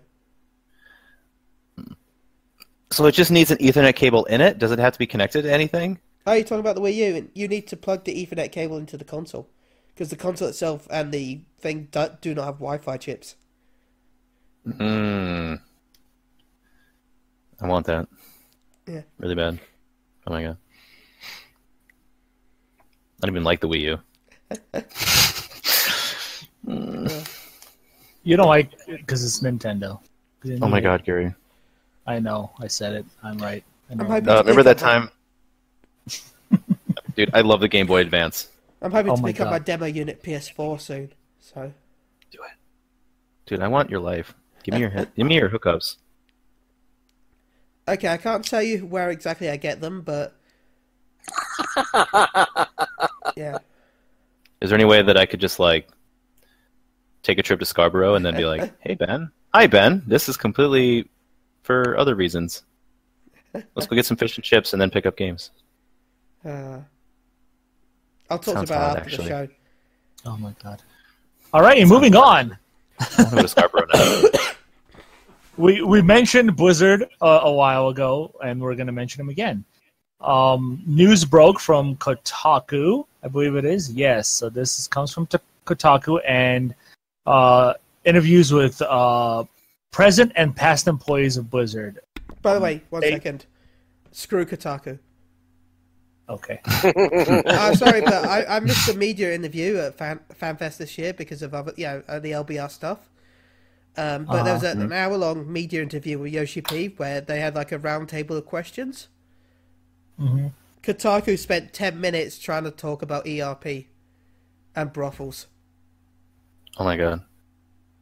it just needs an Ethernet cable in it? Does it have to be connected to anything? Oh, you're talking about the Wii U? You need to plug the Ethernet cable into the console. Because the console itself and the thing do not have Wi-Fi chips. I want that. Yeah. Really bad. Oh my god. I don't even like the Wii U. You don't like it because it's Nintendo. Oh my god, Gary. I know. I said it. I'm right. Remember that time? Dude, I love the Game Boy Advance. I'm hoping to become my demo unit PS4 soon. So. Do it. Dude, I want your life. Give me your hookups. Okay, I can't tell you where exactly I get them, but yeah. Is there any way that I could just take a trip to Scarborough and then be like, "Hey Ben, hi Ben, this is completely for other reasons. Let's go get some fish and chips and then pick up games." I'll talk about it after the show. Oh my god! All right, moving on. I'm going to Scarborough now. We mentioned Blizzard a while ago, and we're going to mention him again. News broke from Kotaku, I believe it is. Yes, so this comes from Kotaku, and interviews with present and past employees of Blizzard. By the way, one second. Screw Kotaku. Okay. Sorry, but I missed the media interview at FanFest this year because of the LBR stuff. But there was an hour-long media interview with Yoshi P where they had a round table of questions. Mm-hmm. Kotaku spent 10 minutes trying to talk about ERP and brothels. Oh my god.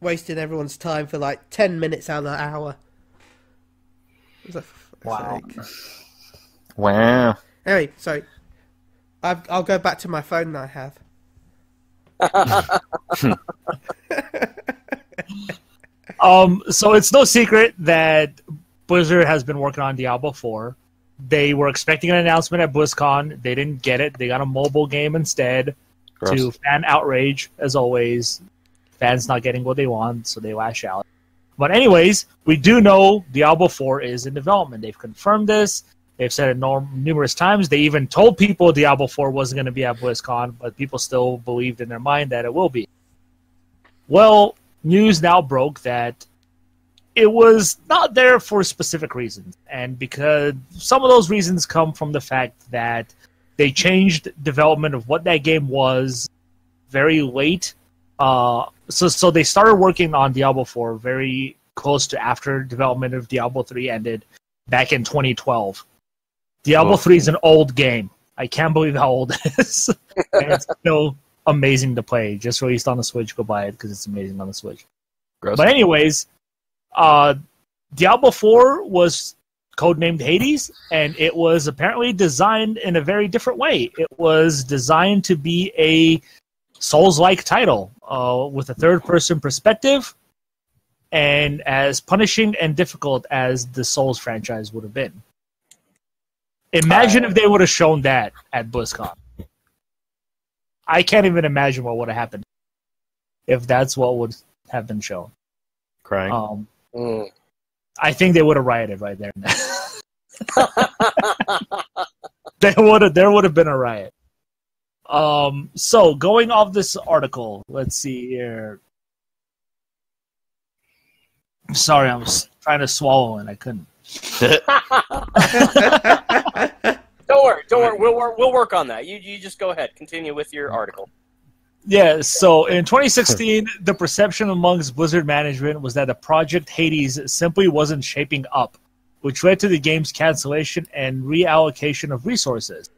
Wasting everyone's time for 10 minutes out of an hour. Wow. Wow. Anyway, sorry. I'll go back to my phone that I have. So it's no secret that Blizzard has been working on Diablo 4. They were expecting an announcement at BlizzCon. They didn't get it. They got a mobile game instead. Gross. To fan outrage, as always. Fans not getting what they want, so they lash out. But anyways, we do know Diablo 4 is in development. They've confirmed this. They've said it numerous times. They even told people Diablo 4 wasn't going to be at BlizzCon, but people still believed in their mind that it will be. Well, news now broke that it was not there for specific reasons. And because some of those reasons come from the fact that they changed development of what that game was very late. So they started working on Diablo 4 very close to after development of Diablo 3 ended back in 2012. Diablo 3 is an old game. I can't believe how old it is. And it's still amazing to play. Just released on the Switch. Go buy it because it's amazing on the Switch. Gross. But anyways, Diablo 4 was codenamed Hades, and it was apparently designed in a very different way. It was designed to be a Souls-like title with a third-person perspective and as punishing and difficult as the Souls franchise would have been. Imagine if they would have shown that at BlizzCon. I can't even imagine what would have happened if that's what would have been shown. Crying. I think they would have rioted right there. There would have been a riot. So going off this article, let's see here. Sorry, I was trying to swallow and I couldn't. Don't worry. We'll work on that. You just go ahead. Continue with your article. Yeah, so in 2016, the perception amongst Blizzard management was that the Project Hades simply wasn't shaping up, which led to the game's cancellation and reallocation of resources.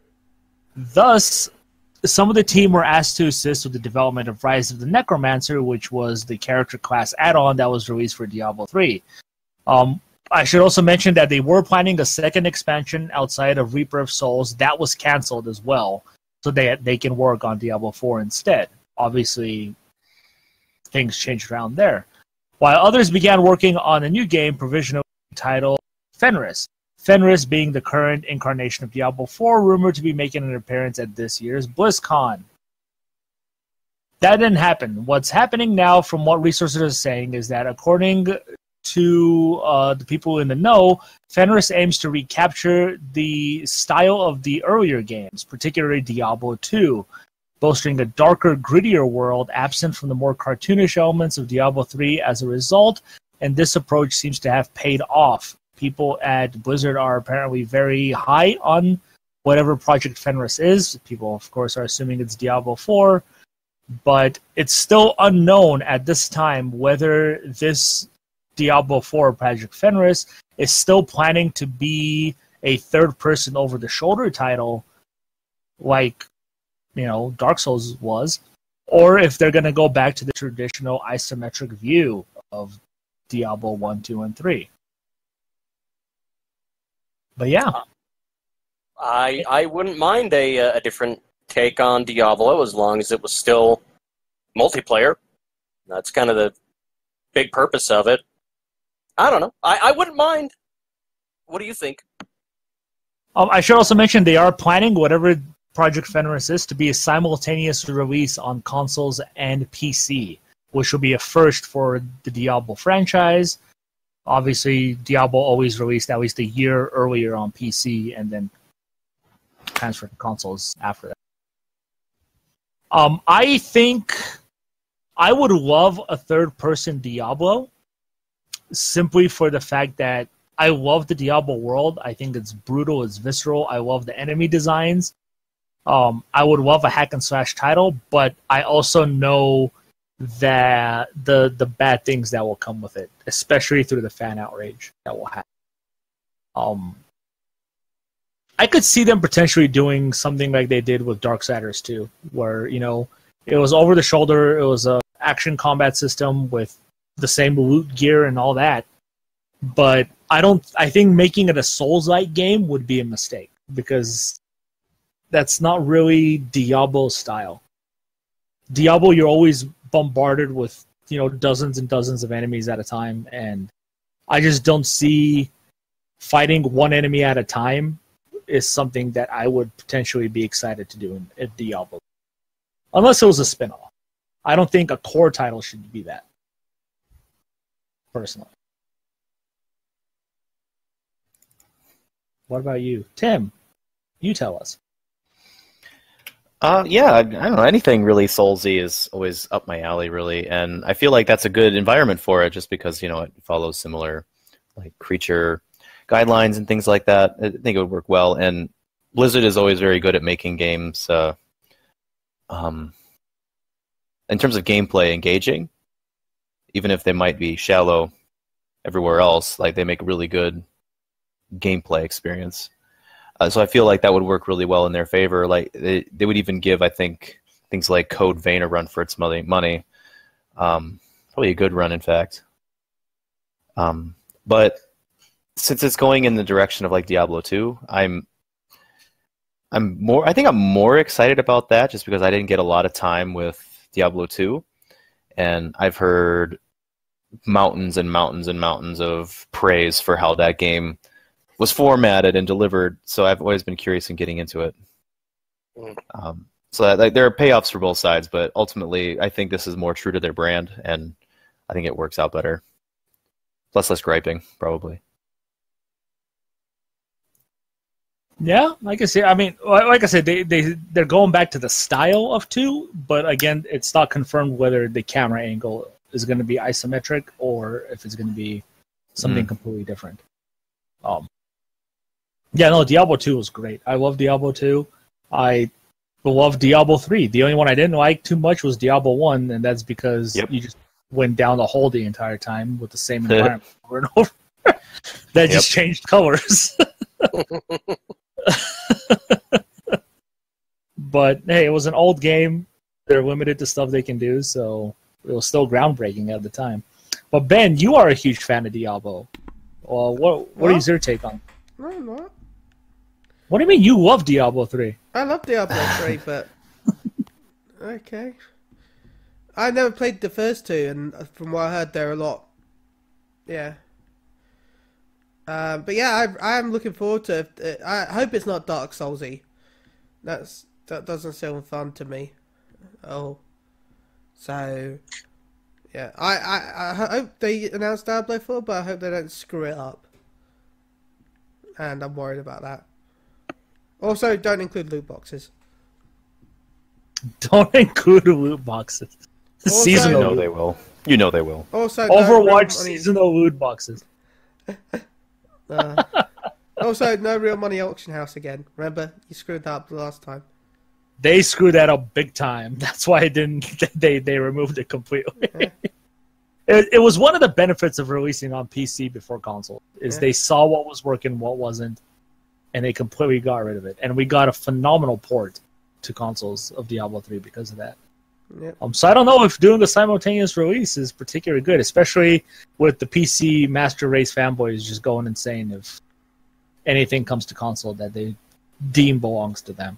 Thus, some of the team were asked to assist with the development of Rise of the Necromancer, which was the character class add-on that was released for Diablo 3. I should also mention that they were planning a second expansion outside of Reaper of Souls. That was canceled as well, so they can work on Diablo 4 instead. Obviously, things changed around there. While others began working on a new game provisionally titled Fenris. Fenris being the current incarnation of Diablo 4, rumored to be making an appearance at this year's BlizzCon. That didn't happen. What's happening now, from what resources are saying, is that according to the people in the know, Fenris aims to recapture the style of the earlier games, particularly Diablo 2, boasting a darker, grittier world absent from the more cartoonish elements of Diablo 3 as a result, and this approach seems to have paid off. People at Blizzard are apparently very high on whatever Project Fenris is. People, of course, are assuming it's Diablo 4, but it's still unknown at this time whether this Diablo 4 Project Fenris is still planning to be a third-person over-the-shoulder title like, Dark Souls was, or if they're going to go back to the traditional isometric view of Diablo 1, 2, and 3. But yeah. I wouldn't mind a different take on Diablo as long as it was still multiplayer. That's kind of the big purpose of it. I don't know. I wouldn't mind. What do you think? I should also mention they are planning whatever Project Fenris is to be a simultaneous release on consoles and PC, which will be a first for the Diablo franchise. Obviously, Diablo always released at least a year earlier on PC and then transferred to consoles after that. I think I would love a third-person Diablo simply for the fact that I love the Diablo world. I think it's brutal, it's visceral. I love the enemy designs. I would love a hack-and-slash title, but I also know that the bad things that will come with it, especially through the fan outrage that will happen. I could see them potentially doing something like they did with Darksiders 2, where, it was over the shoulder, it was a action combat system with the same loot gear and all that. But I think making it a Souls-like game would be a mistake, because that's not really Diablo style. Diablo, you're always bombarded with, dozens and dozens of enemies at a time, and I just don't see fighting one enemy at a time is something that I would potentially be excited to do in Diablo. Unless it was a spin-off. I don't think a core title should be that. Personally. What about you? Tim, you tell us. Yeah, I don't know. Anything really Soulsy is always up my alley, really, and I feel like that's a good environment for it, just because it follows similar like creature guidelines and things like that. I think it would work well, and Blizzard is always very good at making games, in terms of gameplay, engaging, even if they might be shallow everywhere else. Like they make a really good gameplay experience. So I feel like that would work really well in their favor. Like they would even give, I think, things like Code Vein a run for its money. Probably a good run, in fact. But since it's going in the direction of like Diablo 2, I think I'm more excited about that just because I didn't get a lot of time with Diablo 2, and I've heard mountains and mountains and mountains of praise for how that game was formatted and delivered, so I've always been curious in getting into it. So there are payoffs for both sides, but ultimately I think this is more true to their brand, and I think it works out better. Plus less griping, probably. Yeah, like I said, they're going back to the style of 2, but again, it's not confirmed whether the camera angle is going to be isometric or if it's going to be something completely different. Yeah, no, Diablo 2 was great. I love Diablo 2. I love Diablo 3. The only one I didn't like too much was Diablo 1, and that's because you just went down the hole the entire time with the same environment over and over. That just changed colors. But hey, it was an old game. They're limited to stuff they can do, so it was still groundbreaking at the time. But Ben, you are a huge fan of Diablo. Well, what is your take on it? No, I'm not. What do you mean you love Diablo 3? I love Diablo 3, but... Okay. I never played the first 2, and from what I heard, they're a lot... Yeah. But yeah, I'm looking forward to it. I hope it's not Dark Soulsy. That doesn't sound fun to me. Oh. So... Yeah, I hope they announce Diablo 4, but I hope they don't screw it up. And I'm worried about that. Also, don't include loot boxes. Don't include loot boxes. Also, Seasonal. You know they will. You know they will. Also, Overwatch seasonal loot boxes. Also, no real money auction house again. Remember, you screwed that up the last time. They screwed that up big time. That's why they removed it completely. Yeah. It was one of the benefits of releasing on PC before console, is they saw what was working, what wasn't, and they completely got rid of it. And we got a phenomenal port to consoles of Diablo 3 because of that. Yep. So I don't know if doing a simultaneous release is particularly good, especially with the PC Master Race fanboys just going insane if anything comes to console that they deem belongs to them.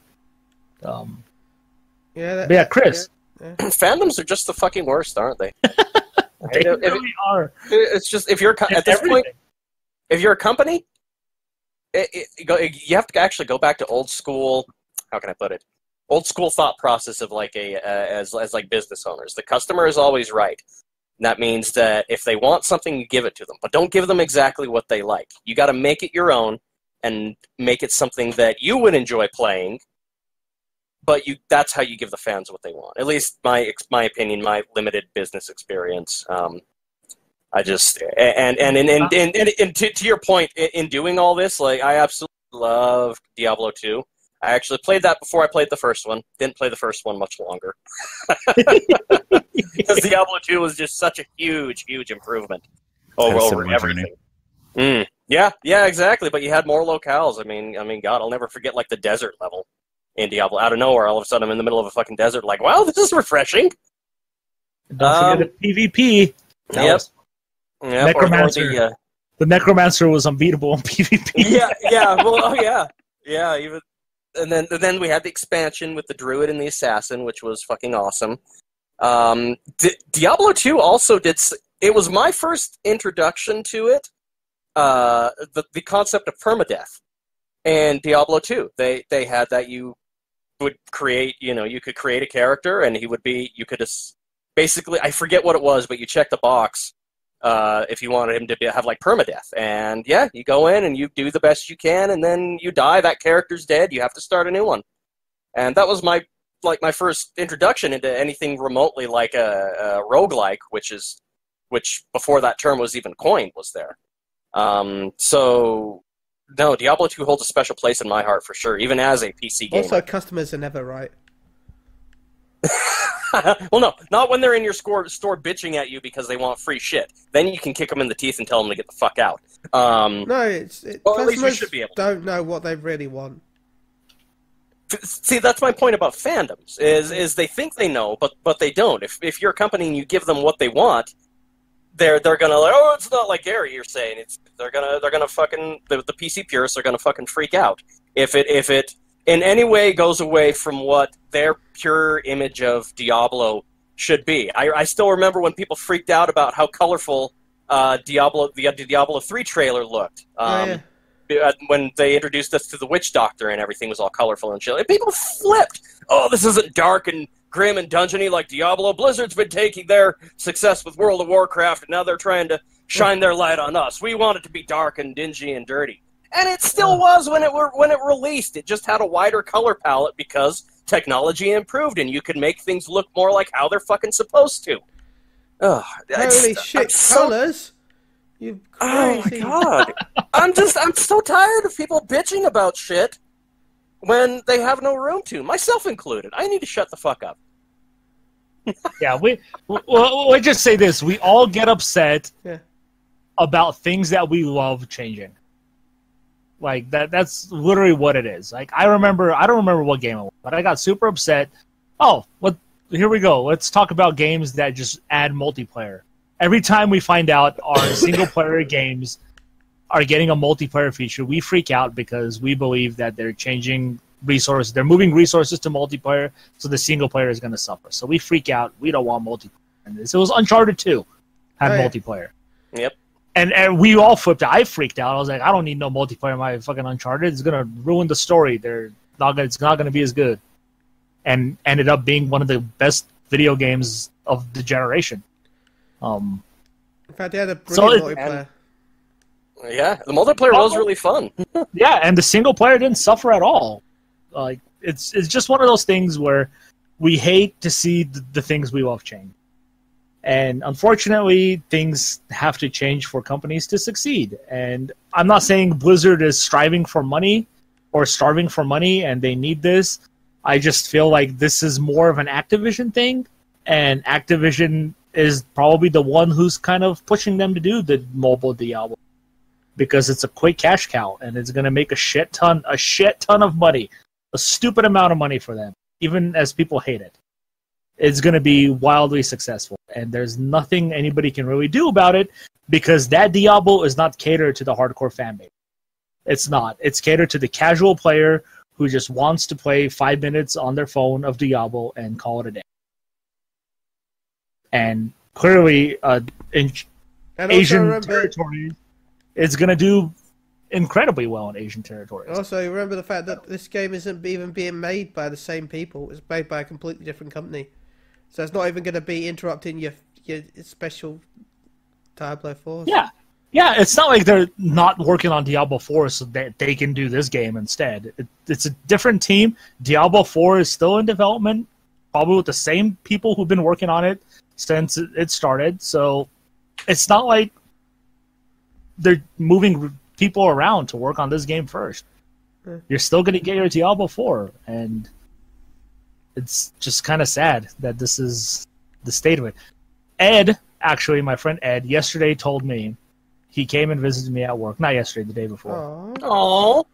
Chris. Yeah. Fandoms are just the fucking worst, aren't they? They really are. It's just if you're at this point, if you're a company, you have to actually go back to old school. How can I put it? Old school thought process of like as like business owners. The customer is always right. And that means that if they want something, you give it to them, but don't give them exactly what they like. You got to make it your own and make it something that you would enjoy playing. But that's how you give the fans what they want. At least my opinion, my limited business experience. I just and to your point, in doing all this, like I absolutely love Diablo 2. I actually played that before I played the first one. Didn't play the first one much longer. Because Diablo 2 was just such a huge improvement over everything. Yeah, exactly. But you had more locales. I mean, God, I'll never forget like the desert level in Diablo. Out of nowhere, all of a sudden, I'm in the middle of a fucking desert. Like, wow, this is refreshing. Don't forget the PvP. Yep. Necromancer. The Necromancer was unbeatable in PvP. Yeah. Well, yeah. Even and then we had the expansion with the Druid and the Assassin, which was fucking awesome. Diablo 2 also did. It was my first introduction to it. The concept of permadeath. And Diablo 2, they had that you would create, you could create a character and he would be, you could just, basically, I forget what it was, but you check the box if you wanted him to have like permadeath. And yeah, you go in and you do the best you can, and then you die. That character's dead. You have to start a new one. And that was my first introduction into anything remotely like a roguelike, which before that term was even coined was there. So no, Diablo 2 holds a special place in my heart for sure, even as a PC gamer. Also, customers are never right. Well, no, not when they're in your store bitching at you because they want free shit. Then you can kick them in the teeth and tell them to get the fuck out. No, well, at least you should be able to. Don't know what they really want. See, that's my point about fandoms, is they think they know, but they don't. If you're a company and you give them what they want, they're gonna like, oh, it's not like Gary, you're saying. They're gonna fucking, the PC purists are gonna fucking freak out. If it in any way goes away from what their pure image of Diablo should be. I still remember when people freaked out about how colorful the Diablo 3 trailer looked. When they introduced us to the Witch Doctor and everything was all colorful and chill. And people flipped. Oh, this isn't dark and grim and dungeony like Diablo. Blizzard's been taking their success with World of Warcraft, and now they're trying to shine their light on us. We want it to be dark and dingy and dirty. And it still was when it released. It just had a wider color palette because technology improved and you could make things look more like how they're fucking supposed to. Oh, holy shit, colors! You crazy. Oh my god. I'm so tired of people bitching about shit when they have no room to, myself included. I need to shut the fuck up. Yeah, we just say this. We all get upset about things that we love changing. Like, that's literally what it is. Like, I don't remember what game it was, but I got super upset. Oh, here we go. Let's talk about games that just add multiplayer. Every time we find out our single-player games are getting a multiplayer feature, we freak out because we believe that they're changing resources. They're moving resources to multiplayer, so the single-player is going to suffer. So we freak out. We don't want multiplayer. And it was Uncharted 2 had multiplayer. Yep. And we all flipped out. I freaked out. I was like, I don't need no multiplayer in my fucking Uncharted. It's going to ruin the story. It's not going to be as good. And ended up being one of the best video games of the generation. In fact, they had a brilliant multiplayer. Yeah, the multiplayer was really fun. Yeah, and the single player didn't suffer at all. Like, it's just one of those things where we hate to see the things we love change. And unfortunately, things have to change for companies to succeed. And I'm not saying Blizzard is striving for money or starving for money and they need this. I just feel like this is more of an Activision thing. And Activision is probably the one who's kind of pushing them to do the mobile Diablo. Because it's a quick cash cow and it's going to make a shit ton of money. A stupid amount of money for them. Even as people hate it. It's going to be wildly successful. And there's nothing anybody can really do about it because that Diablo is not catered to the hardcore fan base. It's not. It's catered to the casual player who just wants to play 5 minutes on their phone of Diablo and call it a day. And clearly, in Asian territories, it's going to do incredibly well in Asian territories. Also, remember the fact that this game isn't even being made by the same people. It's made by a completely different company. So it's not even going to be interrupting your special Diablo 4. Yeah, it's not like they're not working on Diablo 4 so that they can do this game instead. It's a different team. Diablo 4 is still in development, probably with the same people who've been working on it since it started. So it's not like they're moving people around to work on this game first. You're still going to get your Diablo 4, and it's just kind of sad that this is the state of it. Ed, actually, my friend Ed, yesterday told me, he came and visited me at work. Not yesterday, the day before. Aww.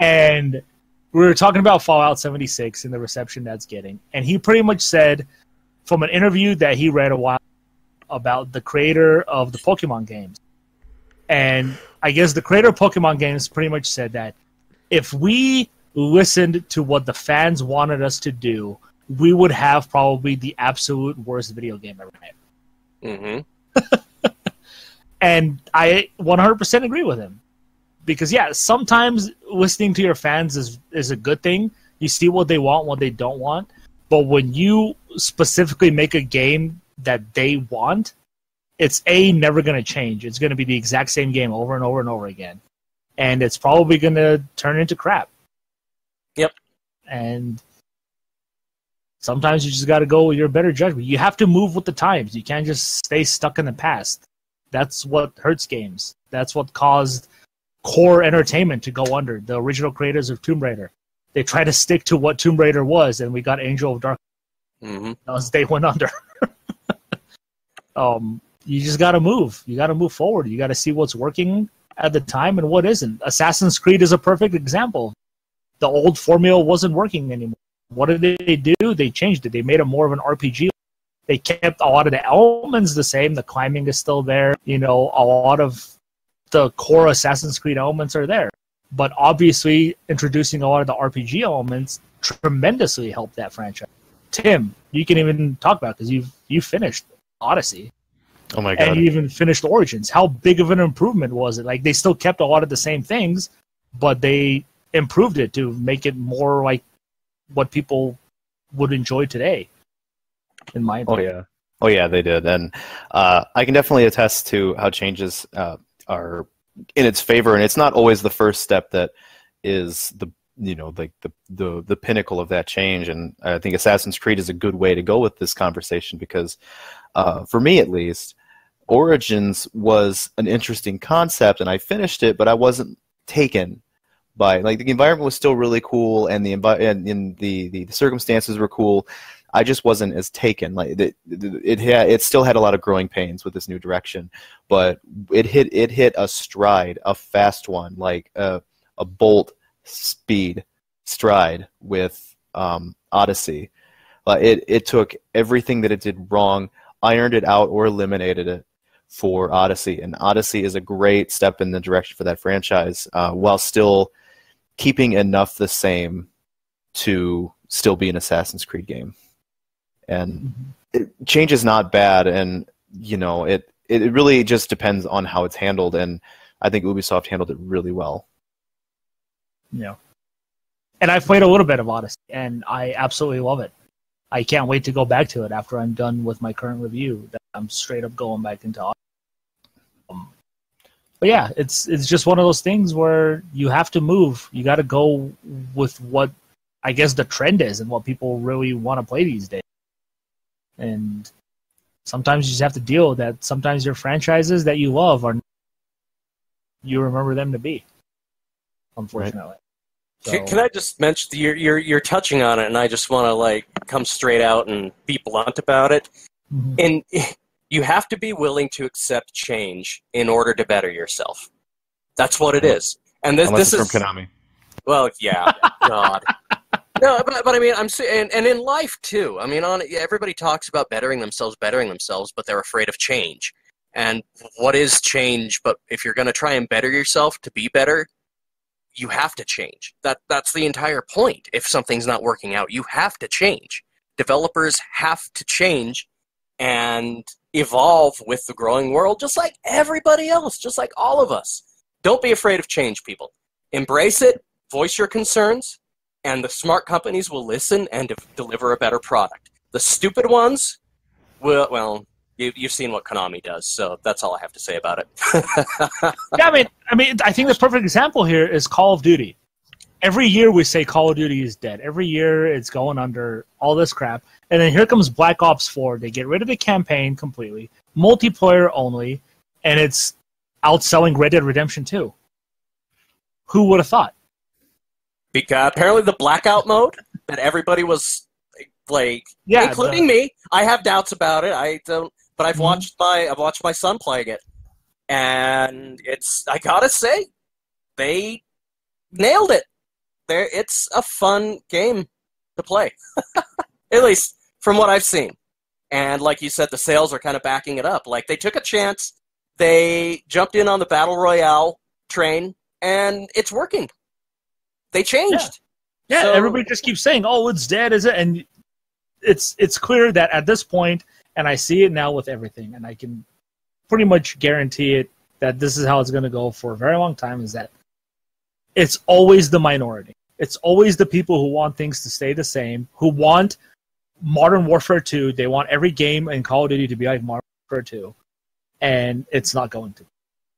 And we were talking about Fallout 76 and the reception that's getting. And he pretty much said, from an interview that he read a while about the creator of the Pokemon games. And I guess the creator of Pokemon games pretty much said that if we listened to what the fans wanted us to do, we would have probably the absolute worst video game ever made. Mm-hmm. And I 100% agree with him. Because, yeah, sometimes listening to your fans is a good thing. You see what they want, what they don't want. But when you specifically make a game that they want, it's never going to change. It's going to be the exact same game over and over and over again. And it's probably going to turn into crap. Yep. And sometimes you just got to go with your better judgment. You have to move with the times. You can't just stay stuck in the past. That's what hurts games. That's what caused core entertainment to go under. The original creators of Tomb Raider. They tried to stick to what Tomb Raider was, and we got Angel of Darkness. As they went under. You just got to move. You got to move forward. You got to see what's working at the time and what isn't. Assassin's Creed is a perfect example. The old formula wasn't working anymore. What did they do? They changed it. They made it more of an RPG. They kept a lot of the elements the same. The climbing is still there. A lot of the core Assassin's Creed elements are there. But obviously, introducing a lot of the RPG elements tremendously helped that franchise. Tim, you can even talk about because you finished Odyssey. Oh my god! And you even finished Origins. How big of an improvement was it? Like they still kept a lot of the same things, but they improved it to make it more like what people would enjoy today. In my opinion. Oh yeah, they did, and I can definitely attest to how changes are in its favor, and it's not always the first step that is the pinnacle of that change. And I think Assassin's Creed is a good way to go with this conversation because, for me at least, Origins was an interesting concept, and I finished it, but I wasn't taken by the environment was still really cool, and the circumstances were cool. I just wasn't as taken. It still had a lot of growing pains with this new direction, but it hit a stride, a fast one, like a bolt speed stride with Odyssey. It took everything that it did wrong, ironed it out, or eliminated it for Odyssey, and Odyssey is a great step in the direction for that franchise, while still keeping enough the same to still be an Assassin's Creed game. And change is not bad, and it really just depends on how it's handled, and I think Ubisoft handled it really well. Yeah. And I've played a little bit of Odyssey, and I absolutely love it. I can't wait to go back to it after I'm done with my current review. I'm straight up going back into Odyssey. But yeah, it's just one of those things where you have to move. You got to go with what I guess the trend is and what people really want to play these days. And sometimes you just have to deal with that. Sometimes your franchises that you love are you remember them to be, unfortunately. Right. So, can I just mention you're touching on it, and I just want to come straight out and be blunt about it. Mm-hmm. And you have to be willing to accept change in order to better yourself. That's what it is. And this is from Konami. Well, yeah, God. No, but I mean, I'm saying, and in life too. I mean, everybody talks about bettering themselves, but they're afraid of change. And what is change? But if you're going to try and better yourself to be better, you have to change. That's the entire point. If something's not working out, you have to change. Developers have to change and evolve with the growing world, just like everybody else, just like all of us. Don't be afraid of change, people. Embrace it, voice your concerns, and the smart companies will listen and deliver a better product. The stupid ones, well, you've seen what Konami does, so that's all I have to say about it. Yeah, I mean, I think the perfect example here is Call of Duty. Every year we say Call of Duty is dead. Every year it's going under all this crap. And then here comes Black Ops 4. They get rid of the campaign completely, multiplayer only, and it's outselling Red Dead Redemption 2. Who would have thought? Because apparently the blackout mode that everybody was including me. I have doubts about it. I don't, but I've watched my son playing it, and I gotta say, they nailed it. It's a fun game to play, at least from what I've seen. And like you said, the sales are kind of backing it up. Like they took a chance, they jumped in on the Battle Royale train, and it's working. They changed. Yeah, so, everybody just keeps saying, "Oh, it's dead," is it? And it's clear that at this point, and I see it now with everything, and I can pretty much guarantee it that this is how it's going to go for a very long time. Is that it's always the minority. It's always the people who want things to stay the same, who want Modern Warfare 2. They want every game in Call of Duty to be like Modern Warfare 2. and it's not going to.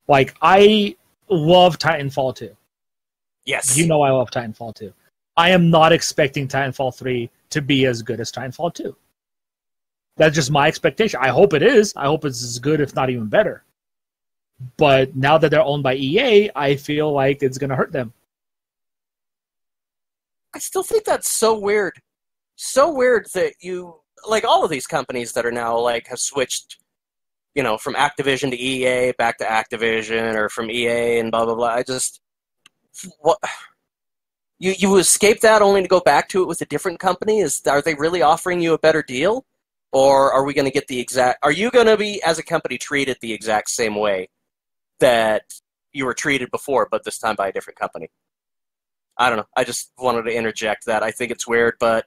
Like, I love Titanfall 2. Yes. You know I love Titanfall 2. I am not expecting Titanfall 3 to be as good as Titanfall 2. That's just my expectation. I hope it is. I hope it's as good, if not even better. But now that they're owned by EA, I feel like it's going to hurt them. I still think that's so weird. So weird that you, like all of these companies that are now like have switched, you know, from Activision to EA, back to Activision, or from EA and blah, blah, blah. I just, what? You escape that only to go back to it with a different company? Are they really offering you a better deal? Or are we going to get the exact, are you going to be, as a company, treated the exact same way that you were treated before, but this time by a different company? I don't know. I just wanted to interject that. I think it's weird, but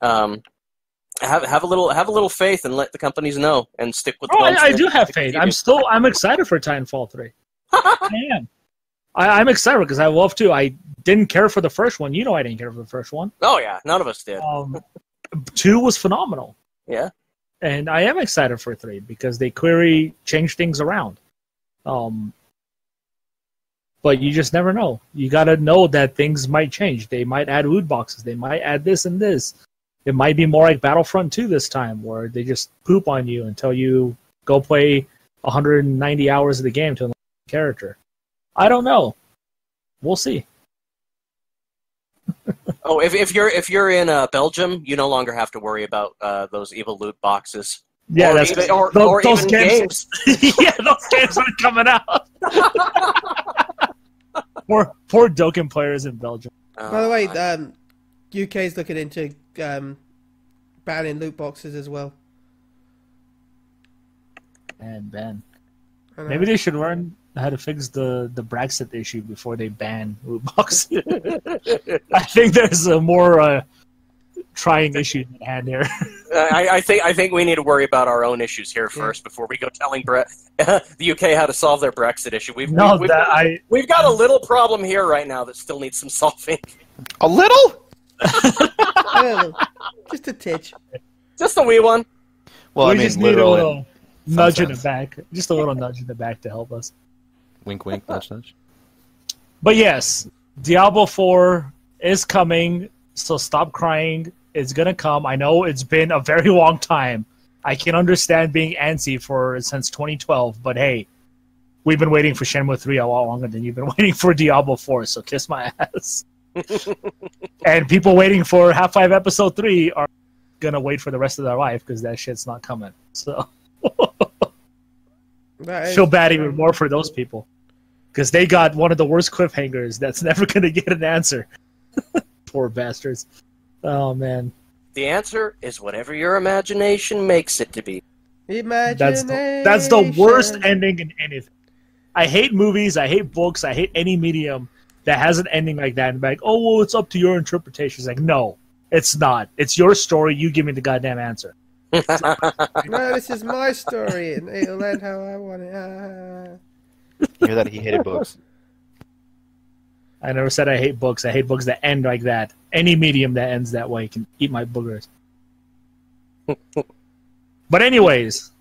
have a little faith and let the companies know and stick with. I do have faith. I'm excited for Titanfall 3. I am. I'm excited because I love to. I didn't care for the first one. You know, I didn't care for the first one. Oh yeah, none of us did. 2 was phenomenal. Yeah, and I am excited for 3 because they clearly changed things around. But you just never know. You got to know that things might change. They might add loot boxes. They might add this and this. It might be more like Battlefront 2 this time, where they just poop on you until you go play 190 hours of the game to unlock a character. I don't know. We'll see. Oh, if you're in Belgium, you no longer have to worry about those evil loot boxes. Yeah, those even games. Yeah, those games are coming out. Poor Dokkan players in Belgium. By the way, UK is looking into banning loot boxes as well. And ban. Maybe they should learn how to fix the Brexit issue before they ban loot boxes. I think there's a more trying issue at hand here. I think we need to worry about our own issues here first before we go telling the UK how to solve their Brexit issue. We've got a little problem here right now that still needs some solving. A little? Just a titch. Just a wee one. Well, we just need a little nudge in the back. Just a little nudge in the back to help us. Wink, wink, nudge, nudge. But yes, Diablo 4 is coming, so stop crying. It's going to come. I know it's been a very long time. I can understand being antsy since 2012, but hey, we've been waiting for Shenmue 3 a lot longer than you've been waiting for Diablo 4, so kiss my ass. And people waiting for Half-Life Episode 3 are going to wait for the rest of their life because that shit's not coming. So feel bad even more for those people because they got one of the worst cliffhangers that's never going to get an answer. Poor bastards. Oh, man. The answer is whatever your imagination makes it to be. Imagination. That's the worst ending in anything. I hate movies, I hate books, I hate any medium that has an ending like that. And be like, oh, well, it's up to your interpretation. It's like, no, it's not. It's your story. You give me the goddamn answer. No, this is my story, and it'll end how I want it. You hear that? He hated books. I never said I hate books. I hate books that end like that. Any medium that ends that way can eat my boogers. But anyways,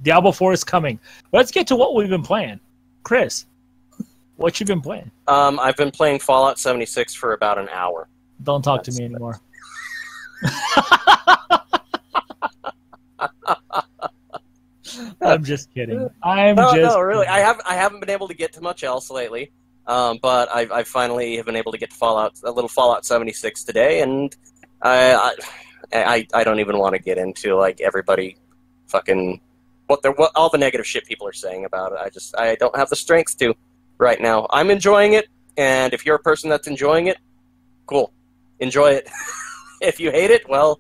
Diablo 4 is coming. Let's get to what we've been playing. Chris, what you been playing? I've been playing Fallout 76 for about an hour. Don't talk to me anymore. I'm just kidding. No, really. I haven't been able to get to much else lately. But I finally have been able to get to a little Fallout 76 today, and I don't even want to get into like everybody fucking what all the negative shit people are saying about it. I don't have the strength to right now. I'm enjoying it, and if you're a person that's enjoying it, cool, enjoy it. If you hate it, well,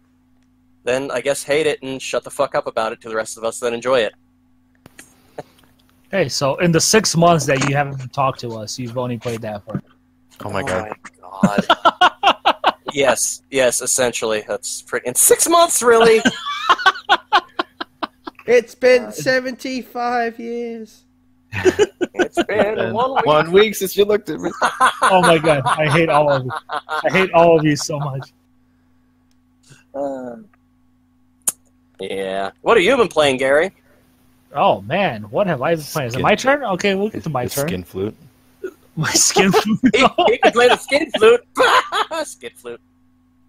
then I guess hate it and shut the fuck up about it to the rest of us that enjoy it. Hey, so in the 6 months that you haven't talked to us, you've only played that for. Oh my god. Yes, essentially. That's pretty. In 6 months, really? It's been 75 years. It's been 1 week. 1 week since you looked at me. Oh my god, I hate all of you. I hate all of you so much. Yeah. What have you been playing, Gary? Oh man, what have I been playing? Is it my turn? Okay, we'll get to my turn. Skin flute. My skin flute. He can play the skin flute. Skin flute.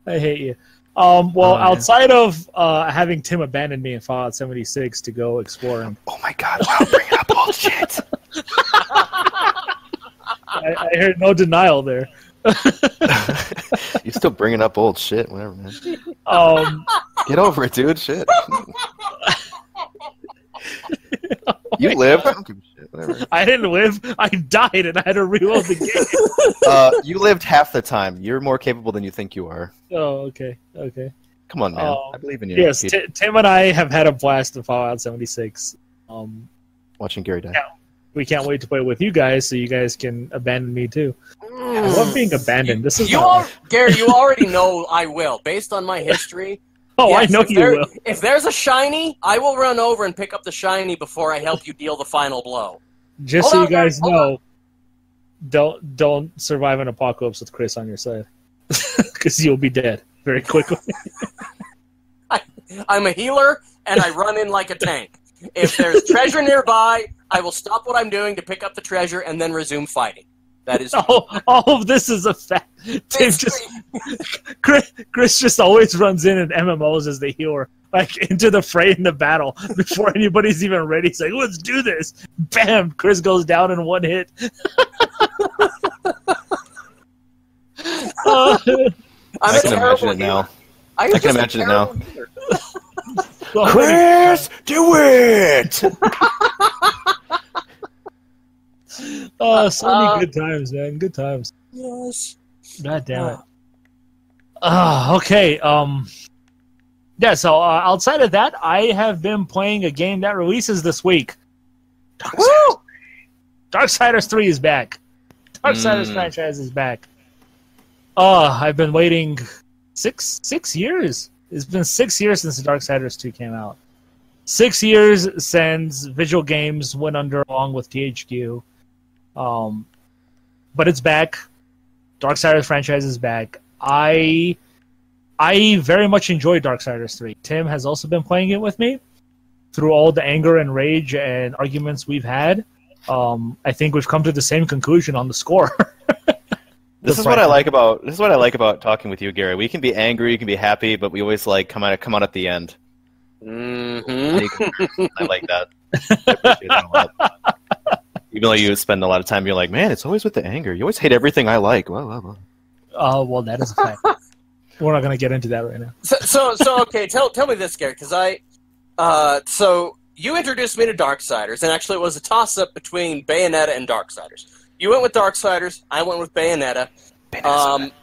I hate you. Well, outside of having Tim abandon me in Fallout 76 to go exploring. Oh my god, wow, bringing up old shit. I heard no denial there. You're still bringing up old shit, whatever, man. Get over it, dude. Shit. You lived. I don't give a shit. Whatever. I didn't live. I died, and I had to reload the game. You lived half the time. You're more capable than you think you are. Oh, okay. Okay. Come on, man. I believe in you. Yes, Tim and I have had a blast in Fallout 76. Watching Gary die. Yeah, we can't wait to play with you guys, so you guys can abandon me too. I love being abandoned. This is Gary. You already know I will, based on my history. Oh, yes, I know you will. If there's a shiny, I will run over and pick up the shiny before I help you deal the final blow. Just so you guys know, don't survive an apocalypse with Chris on your side, because you'll be dead very quickly. I'm a healer, and I run in like a tank. If there's treasure nearby, I will stop what I'm doing to pick up the treasure and then resume fighting. That is all of this is a fact. Chris just always runs in and MMOs as the healer, like into the fray in the battle before anybody's even ready. He's like, "Let's do this!" Bam! Chris goes down in one hit. I can imagine it now. I can imagine it now. Chris, do it! Oh, so many good times, man. Good times. Yes. God damn it. Okay. Yeah, so outside of that, I have been playing a game that releases this week. Darksiders 3 is back. Darksiders franchise is back. I've been waiting six years. It's been 6 years since Darksiders 2 came out. 6 years since Visual Games went under along with THQ. But it's back. Darksiders franchise is back. I very much enjoyed Darksiders 3. Tim has also been playing it with me. Through all the anger and rage and arguments we've had, I think we've come to the same conclusion on the score. This is what I like about talking with you, Gary. We can be angry, you can be happy, but we always come out at the end. Mm-hmm. I like that. I appreciate that a lot. Even though you spend a lot of time, you're like, man, it's always with the anger. You always hate everything I like. Well, well, that is a fact. We're not going to get into that right now. So okay, tell me this, Gary, because so you introduced me to Darksiders, and actually it was a toss-up between Bayonetta and Darksiders. You went with Darksiders, I went with Bayonetta.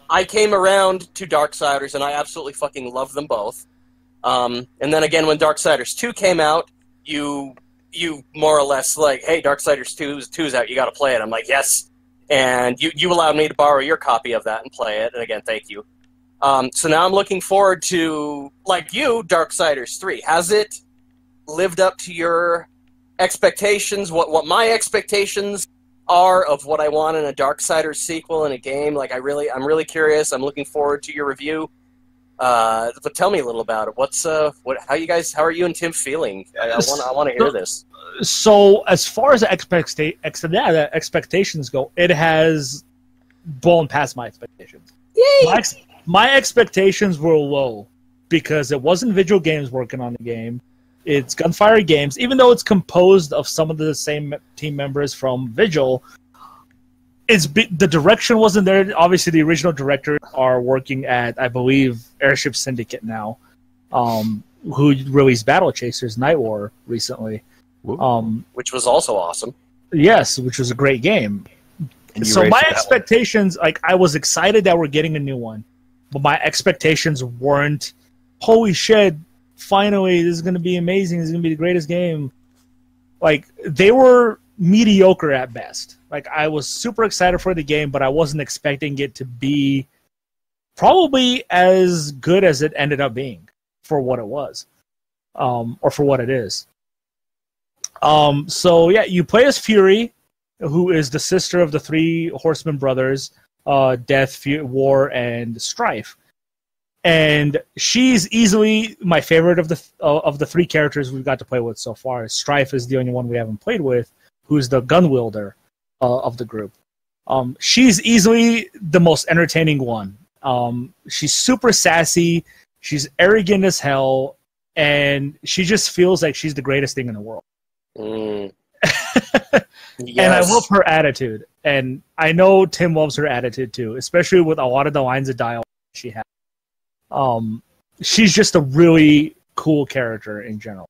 I came around to Darksiders, and I absolutely fucking love them both. And then again, when Darksiders 2 came out, you more or less like, hey, Darksiders 2's out, you gotta play it. I'm like, yes. And you allowed me to borrow your copy of that and play it, and again, thank you. So now I'm looking forward to, like you, Darksiders 3. Has it lived up to your expectations, what my expectations are of what I want in a Darksiders sequel in a game? Like, I'm really curious. I'm looking forward to your review. But tell me a little about it. How are you and Tim feeling? I want to hear this. So, as far as the expectations go, it has blown past my expectations. Yay! My expectations were low because it wasn't Visual Games working on the game. It's Gunfire Games, even though it's composed of some of the same team members from Visual. The direction wasn't there. Obviously, the original directors are working at, I believe, Airship Syndicate now, who released Battle Chasers Night War recently. Which was also awesome. Yes, which was a great game. So my expectations, I was excited that we're getting a new one, but my expectations weren't, holy shit, finally, this is going to be amazing, this is going to be the greatest game. They were mediocre at best. I was super excited for the game, but I wasn't expecting it to be probably as good as it ended up being for what it was, or for what it is. So yeah, you play as Fury, who is the sister of the three Horseman brothers, Death, War, and Strife. And she's easily my favorite of the three characters we've got to play with so far. Strife is the only one we haven't played with, who's the gun wielder of the group. She's easily the most entertaining one. She's super sassy, she's arrogant as hell, and she just feels like she's the greatest thing in the world. Mm. Yes. And I love her attitude. And I know Tim loves her attitude too, especially with a lot of the lines of dialogue she has. She's just a really cool character in general.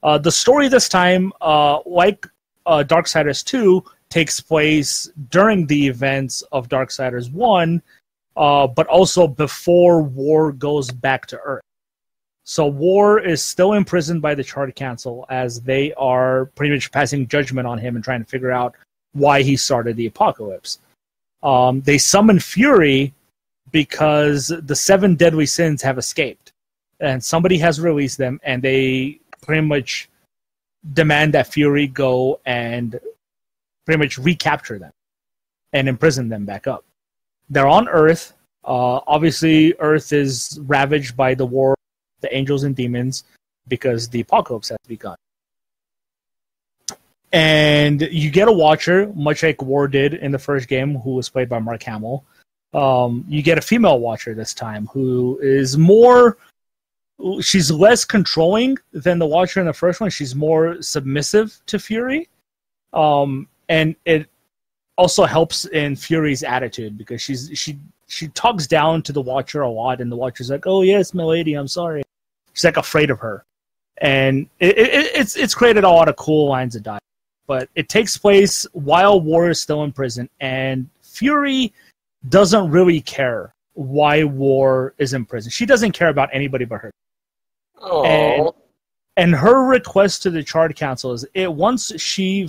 The story this time, like Darksiders 2, takes place during the events of Darksiders 1, but also before War goes back to Earth. So War is still imprisoned by the Charter Council as they are pretty much passing judgment on him and trying to figure out why he started the apocalypse. They summon Fury because the 7 deadly sins have escaped. And somebody has released them, and they pretty much demand that Fury go and pretty much recapture them and imprison them back up. They're on Earth. Obviously, Earth is ravaged by the war, the angels and demons, because the apocalypse has begun. And you get a Watcher, much like War did in the first game, who was played by Mark Hamill. You get a female Watcher this time, who is more... She's less controlling than the Watcher in the first one. She's more submissive to Fury. And it also helps in Fury's attitude, because she talks down to the Watcher a lot, and the Watcher's like, "Oh yes, milady, I'm sorry." She's like afraid of her, and it's created a lot of cool lines of dialogue. But it takes place while War is still in prison, and Fury doesn't really care why War is in prison. She doesn't care about anybody but her. And her request to the Charter Council is, once she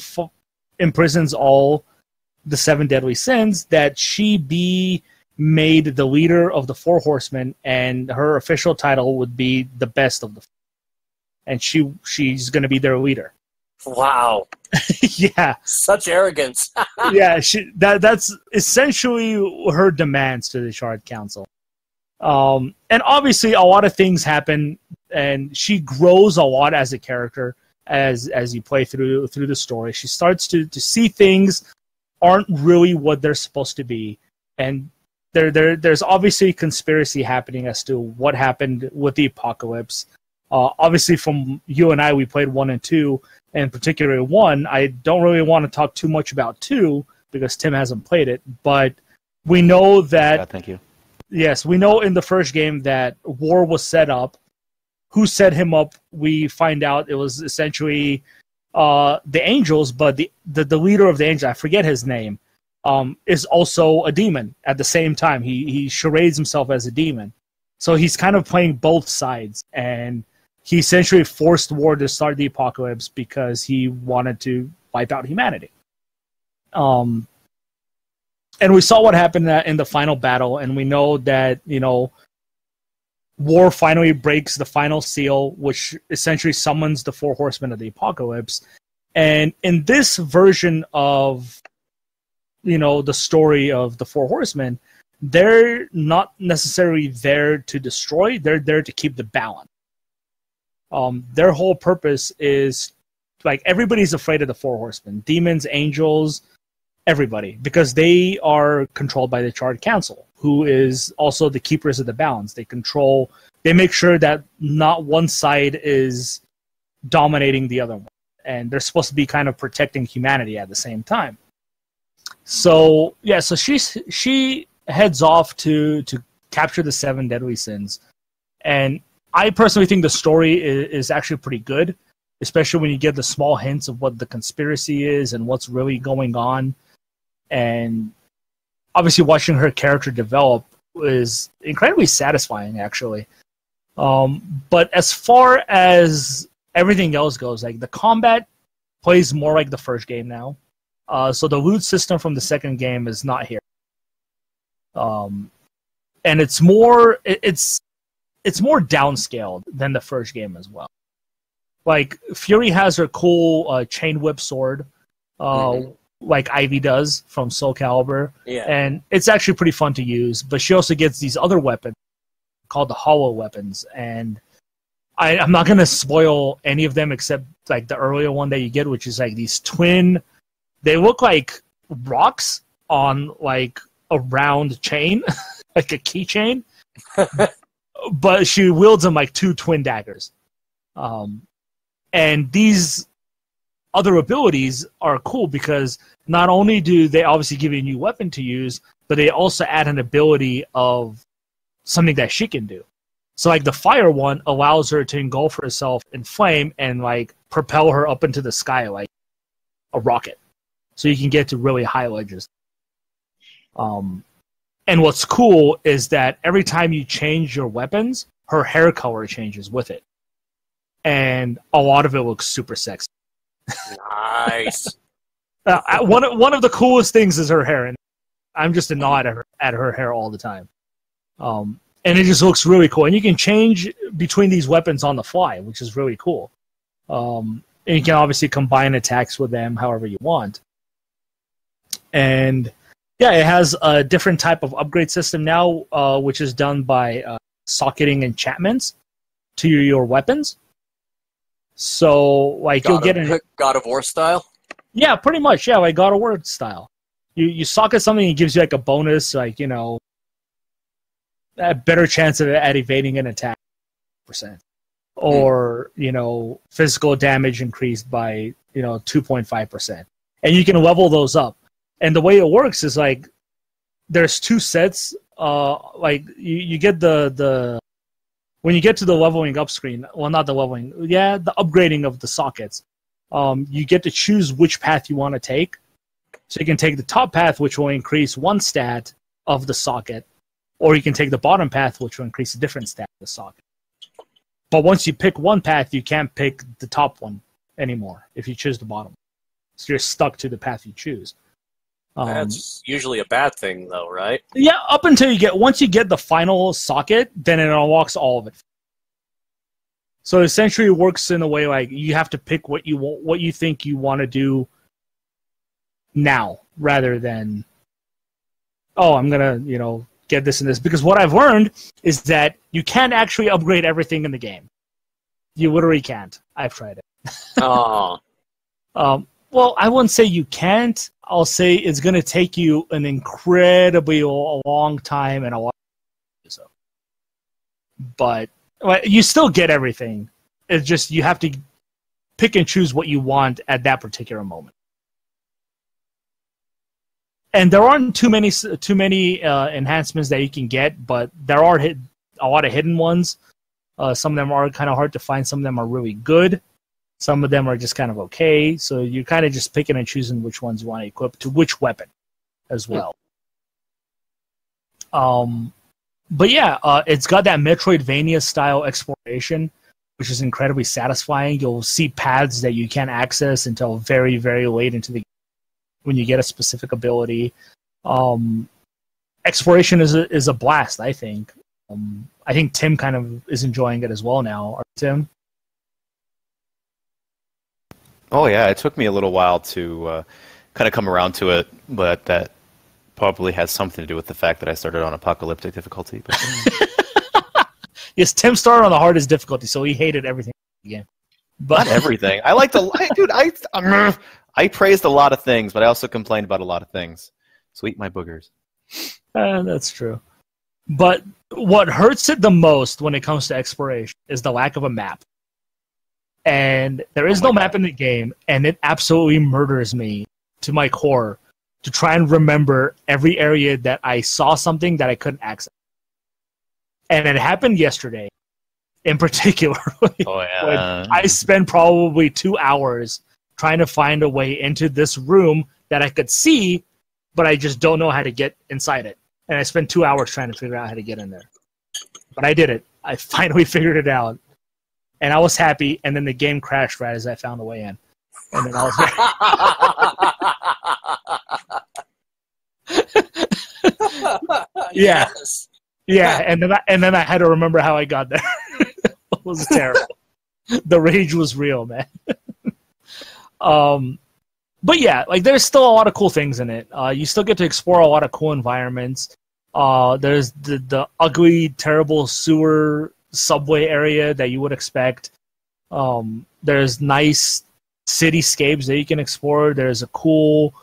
imprisons all the 7 deadly sins, that she be made the leader of the 4 horsemen, and her official title would be the best of the 4. And she's going to be their leader. Wow. Yeah. Such arrogance. Yeah, that's essentially her demands to the Charter Council. And obviously a lot of things happen, and she grows a lot as a character as you play through the story. She starts to see things aren't really what they're supposed to be, and there's obviously conspiracy happening as to what happened with the apocalypse. Obviously, from you and I, we played 1 and 2, and particularly 1. I don't really want to talk too much about 2 because Tim hasn't played it, but we know that... Yeah, thank you. Yes, we know in the first game that War was set up. Who set him up? We find out it was essentially the angels, but the leader of the angels, I forget his name, is also a demon at the same time. He charades himself as a demon. So he's kind of playing both sides, and he essentially forced War to start the apocalypse because he wanted to wipe out humanity. And we saw what happened in the final battle, and we know that, War finally breaks the final seal, which essentially summons the 4 horsemen of the apocalypse. And in this version of, the story of the 4 horsemen, they're not necessarily there to destroy, they're there to keep the balance. Their whole purpose is, everybody's afraid of the 4 horsemen. Demons, angels, everybody, because they are controlled by the Charter Council, who is also the keepers of the balance. They make sure that not one side is dominating the other one, and they're supposed to be kind of protecting humanity at the same time. So yeah, so she heads off to capture the 7 deadly sins, and I personally think the story is actually pretty good, especially when you get the small hints of what the conspiracy is and what's really going on. And obviously watching her character develop is incredibly satisfying, actually. But as far as everything else goes, the combat plays more like the first game now. So the loot system from the second game is not here. And it's more downscaled than the first game as well. Fury has her cool chain whip sword, like Ivy does from Soul Calibur. Yeah. And it's actually pretty fun to use, but she also gets these other weapons called the Hollow weapons, and I'm not gonna spoil any of them except like the earlier one that you get, which is like these twin. They look like rocks on like a round chain, like a keychain, but she wields them like two twin daggers. And these other abilities are cool because not only do they obviously give you a new weapon to use, but they also add an ability of something that she can do. So like the fire one allows her to engulf herself in flame and like propel her up into the sky like a rocket. So you can get to really high ledges. And what's cool is that every time you change your weapons, her hair color changes with it. And a lot of it looks super sexy. Nice. One of the coolest things is her hair, and I'm just in awe at her hair all the time. And it just looks really cool. And you can change between these weapons on the fly, which is really cool. And you can obviously combine attacks with them however you want. And yeah, it has a different type of upgrade system now, which is done by socketing enchantments to your weapons. So, like, you'll get an God of War style? Yeah, pretty much. Yeah, like God of War style. You socket something, it gives you like a bonus, like, you know, a better chance at evading an attack %. Or, you know, physical damage increased by, 2.5%. And you can level those up. And the way it works is like there's two sets. Like you get the when you get to the leveling up screen. Well, not the leveling. Yeah, the upgrading of the sockets. You get to choose which path you want to take. So you can take the top path, which will increase one stat of the socket, or you can take the bottom path, which will increase a different stat of the socket. But once you pick one path, you can't pick the top one anymore if you choose the bottom. So you're stuck to the path you choose. That's usually a bad thing, though, right? Yeah, up until once you get the final socket, then it unlocks all of it. So essentially, it works in a way like you have to pick what you think you want to do now, rather than, I'm gonna, get this and this. Because what I've learned is that you can't actually upgrade everything in the game. You literally can't. I've tried it. Oh. Well, I wouldn't say you can't. I'll say it's going to take you an incredibly long time and a lot to do so. But you still get everything. It's just you have to pick and choose what you want at that particular moment. And there aren't too many enhancements that you can get, but there are a lot of hidden ones. Some of them are kind of hard to find. Some of them are really good. Some of them are just kind of okay, so you're kind of just picking and choosing which ones you want to equip to which weapon as well. But yeah, it's got that Metroidvania-style exploration, which is incredibly satisfying. You'll see paths that you can't access until very, very late into the game when you get a specific ability. Exploration is a blast, I think. I think Tim kind of is enjoying it as well now. Tim? Oh yeah, it took me a little while to kind of come around to it, but that probably has something to do with the fact that I started on apocalyptic difficulty. But yes, Tim started on the hardest difficulty, so he hated everything in the game. But not everything. I like dude. I praised a lot of things, but I also complained about a lot of things. So eat my boogers. That's true. But what hurts it the most when it comes to exploration is the lack of a map. And there is no map in the game, and it absolutely murders me to my core to try and remember every area that I saw something that I couldn't access. And it happened yesterday, in particular. When I spent probably 2 hours trying to find a way into this room that I could see, but I just don't know how to get inside it. And I spent 2 hours trying to figure out how to get in there. But I did it. I finally figured it out. And I was happy, and then the game crashed right as I found a way in. And then I was yeah. Yes. Yeah, and then I had to remember how I got there. It was terrible. The rage was real, man. But yeah, like there's still a lot of cool things in it. You still get to explore a lot of cool environments. There's the ugly, terrible sewer subway area that you would expect. There's nice cityscapes that you can explore. There's a cool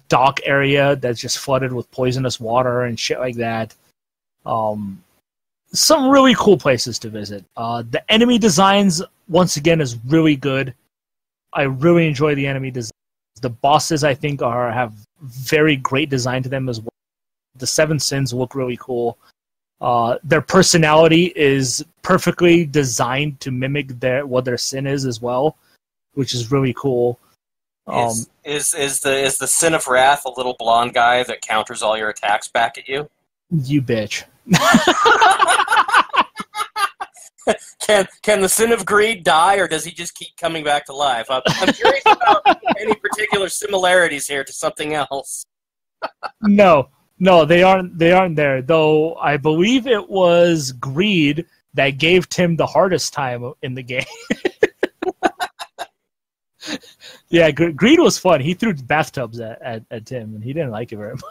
dock area that's just flooded with poisonous water and shit like that. Some really cool places to visit. The enemy designs, once again, is really good. I really enjoy the enemy designs. The bosses, I think, have very great design to them as well. The Seven Sins look really cool. Their personality is perfectly designed to mimic what their sin is as well, which is really cool. Is the Sin of Wrath a little blonde guy that counters all your attacks back at you? You bitch. Can the Sin of Greed die, or does he just keep coming back to life? I'm curious about any particular similarities here to something else. No, they aren't there. Though I believe it was Greed that gave Tim the hardest time in the game. Yeah, Greed was fun. He threw bathtubs at Tim, and he didn't like it very much.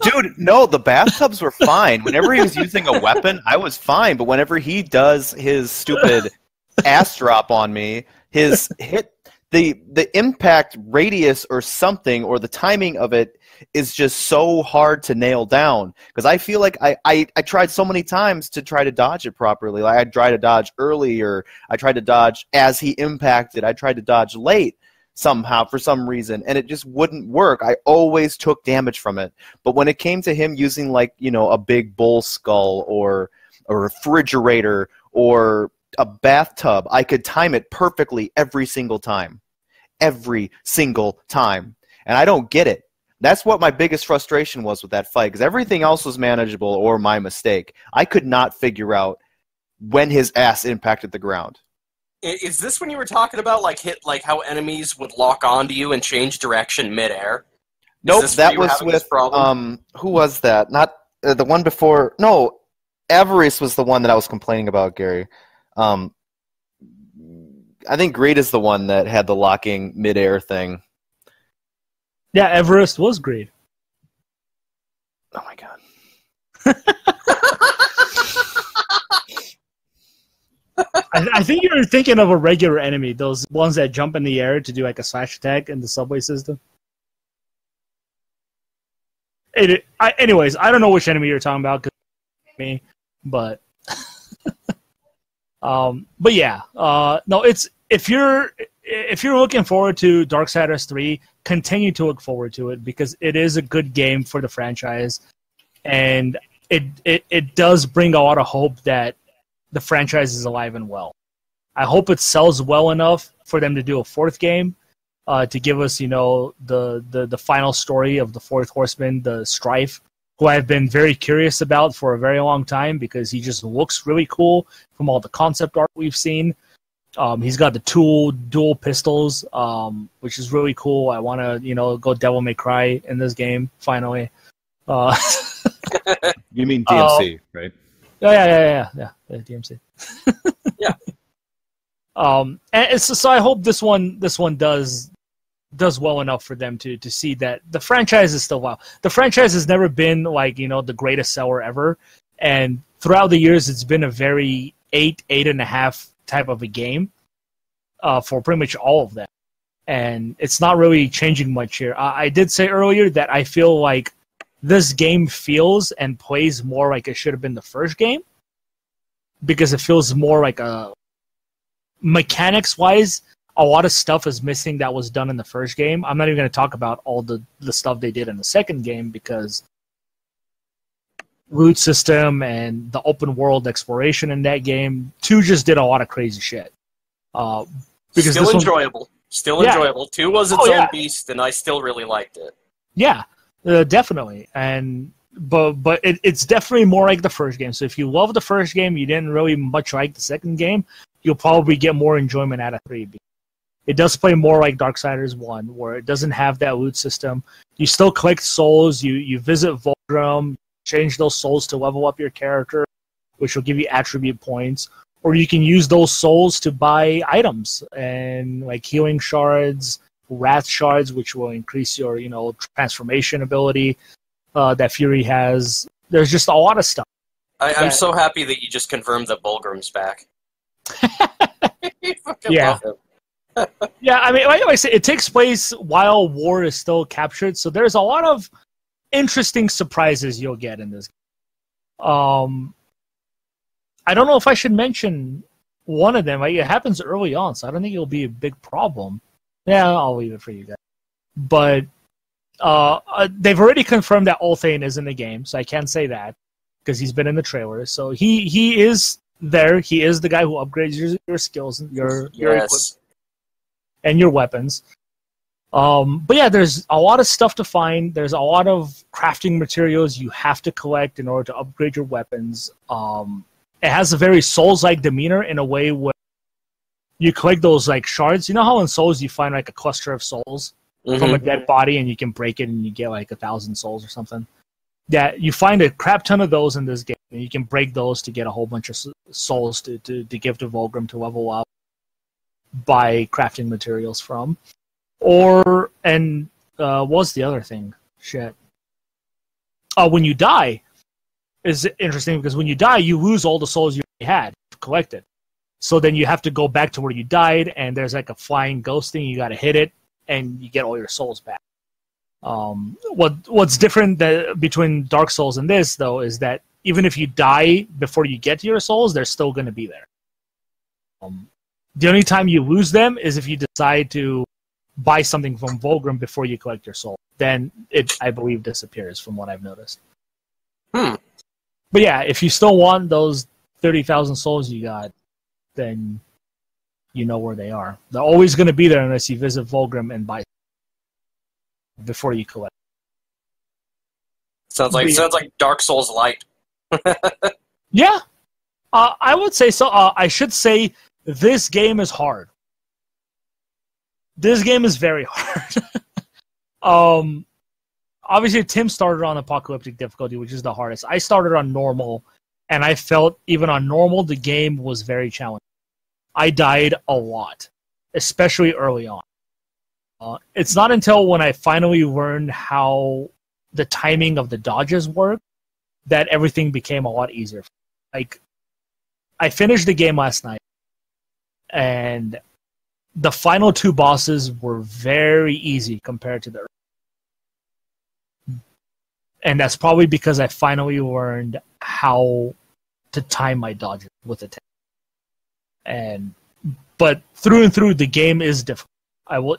Dude, no, the bathtubs were fine. Whenever he was using a weapon, I was fine. But whenever he does his stupid ass drop on me, his hit, the impact radius or something, or the timing of it is just so hard to nail down. Because I feel like I tried so many times to try to dodge it properly. Like I tried to dodge early, or I tried to dodge as he impacted. I tried to dodge late somehow for some reason, and it just wouldn't work. I always took damage from it. But when it came to him using, like, you know, a big bull skull or a refrigerator or a bathtub, I could time it perfectly every single time. Every single time. And I don't get it. That's what my biggest frustration was with that fight, because everything else was manageable or my mistake. I could not figure out when his ass impacted the ground. Is this when you were talking about like how enemies would lock onto you and change direction midair? Nope, that was with who was that? Not the one before. No, Avarice was the one that I was complaining about, Gary. I think Greed is the one that had the locking midair thing. Yeah, Everest was Greed. Oh my god. I think you're thinking of a regular enemy, those ones that jump in the air to do like a slash attack in the subway system. Anyways, I don't know which enemy you're talking about, me, but but yeah, no, it's if you're looking forward to Darksiders 3, continue to look forward to it, because it is a good game for the franchise, and it does bring a lot of hope that the franchise is alive and well. I hope it sells well enough for them to do a fourth game, to give us, you know, the final story of the fourth horseman, the Strife, who I've been very curious about for a very long time, because he just looks really cool from all the concept art we've seen. He's got the dual pistols, which is really cool. I want to, you know, go Devil May Cry in this game finally. You mean DMC, right? Yeah, DMC. Yeah. And so I hope this one does well enough for them to see that the franchise is still wow. The franchise has never been, like, you know, the greatest seller ever, and throughout the years it's been a very 8.5 type of a game for pretty much all of them, and it's not really changing much here. I did say earlier that I feel like this game feels and plays more like it should have been the first game, because it feels more like a mechanics-wise, a lot of stuff is missing that was done in the first game. I'm not even going to talk about all the stuff they did in the second game, because loot system and the open world exploration in that game, 2 just did a lot of crazy shit. Because still enjoyable. Still enjoyable. 2 was its own beast, and I still really liked it. Yeah, definitely. And but it's definitely more like the first game. So if you love the first game, you didn't really much like the second game, you'll probably get more enjoyment out of 3. It does play more like Darksiders 1, where it doesn't have that loot system. You still collect souls. You visit Volgrim, change those souls to level up your character, which will give you attribute points. Or you can use those souls to buy items, and like healing shards, Wrath shards, which will increase your, transformation ability that Fury has. There's just a lot of stuff. I'm so happy that you just confirmed that Bulgrim's back. Yeah. Yeah, I mean, like I said, it takes place while war is still captured, so there's a lot of interesting surprises you'll get in this game. I don't know if I should mention one of them. It happens early on, so I don't think it'll be a big problem. Yeah, I'll leave it for you guys. But they've already confirmed that Ulthane is in the game, so I can't say that because he's been in the trailer. So he is there. He is the guy who upgrades your skills and your equipment and your weapons. But yeah, there's a lot of stuff to find. There's a lot of crafting materials you have to collect in order to upgrade your weapons. It has a very Souls-like demeanor in a way where you collect those like shards. You know how in Souls you find like a cluster of souls from a dead body and you can break it and you get like 1,000 souls or something? Yeah, you find a crap ton of those in this game, and you can break those to get a whole bunch of souls to give to Vulgrim to level up by crafting materials from. What's the other thing? Shit. When you die is interesting because when you die, you lose all the souls you had collected. So then you have to go back to where you died, and there's like a flying ghost thing. You got to hit it, and you get all your souls back. What's different between Dark Souls and this, though, is that even if you die before you get to your souls, they're still going to be there. The only time you lose them is if you decide to buy something from Vulgrim before you collect your soul. Then it, I believe, disappears from what I've noticed. But yeah, if you still want those 30,000 souls you got, then you know where they are. They're always going to be there unless you visit Vulgrim and buy before you collect. Sounds like Dark Souls Light. Yeah, I would say so. I should say this game is hard. This game is very hard. Obviously, Tim started on Apocalyptic difficulty, which is the hardest. I started on normal, and I felt even on normal, the game was very challenging. I died a lot, especially early on. It's not until when I finally learned how the timing of the dodges work that everything became a lot easier. Like, I finished the game last night, and the final two bosses were very easy compared to the early. And that's probably because I finally learned how to time my dodges with attack. But through and through, the game is difficult.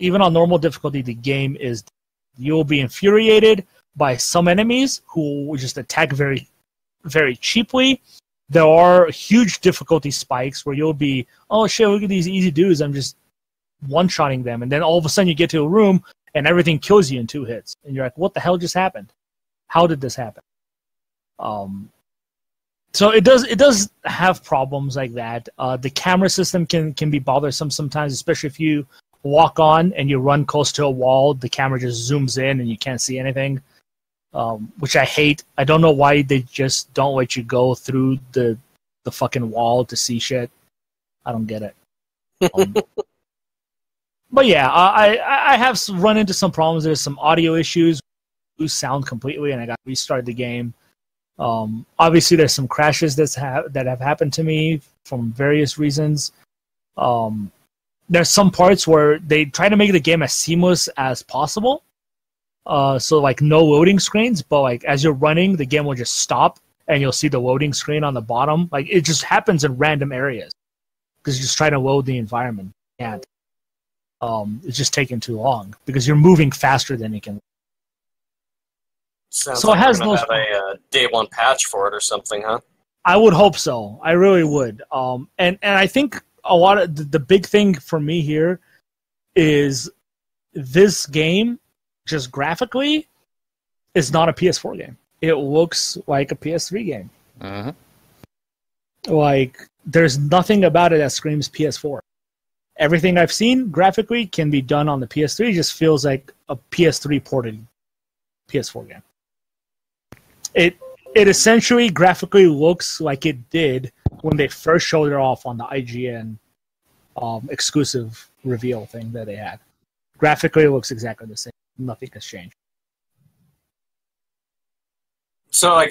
Even on normal difficulty, the game is. You will be infuriated by some enemies who will just attack very, very cheaply. There are huge difficulty spikes where you'll be, oh shit, look at these easy dudes. I'm just one-shotting them, and then all of a sudden you get to a room and everything kills you in 2 hits, and you're like, what the hell just happened? How did this happen? So it does have problems like that. The camera system can be bothersome sometimes, especially if you walk on and you run close to a wall. The camera just zooms in and you can't see anything, which I hate. I don't know why they just don't let you go through the fucking wall to see shit. I don't get it. But yeah, I have run into some problems. There's some audio issues. Lose sound completely, and I got to restart the game. Obviously, there's some crashes that have happened to me from various reasons. There's some parts where they try to make the game as seamless as possible. So like no loading screens, but like as you're running, the game will just stop, and you'll see the loading screen on the bottom. Like it just happens in random areas because you're just trying to load the environment. And it's just taking too long because you're moving faster than you can. Sounds so like it has we're gonna have a day one patch for it or something, huh? I would hope so. I really would. And I think a lot of the big thing for me here is this game, just graphically, is not a PS4 game. It looks like a PS3 game. Uh-huh. Like, there's nothing about it that screams PS4. Everything I've seen graphically can be done on the PS3. It just feels like a PS3 ported PS4 game. It essentially graphically looks like it did when they first showed it off on the IGN exclusive reveal thing that they had. Graphically, it looks exactly the same. Nothing has changed. So, I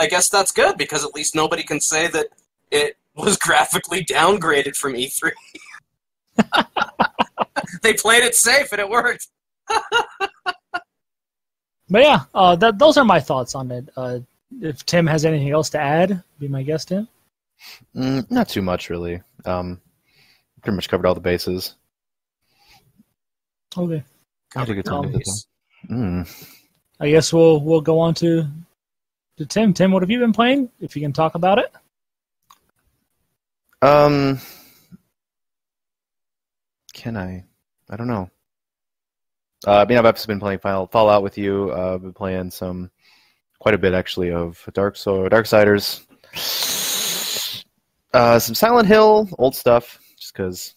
guess that's good, because at least nobody can say that it was graphically downgraded from E3. They played it safe, and it worked. But yeah, those are my thoughts on it. If Tim has anything else to add, be my guest, Tim. Not too much, really. Pretty much covered all the bases. Okay. I had a good time with it. I guess we'll go on to Tim. Tim, what have you been playing? If you can talk about it. Can I? I don't know. I've obviously been playing Fallout with you. I've been playing quite a bit actually of Darksiders. Some Silent Hill, old stuff, just because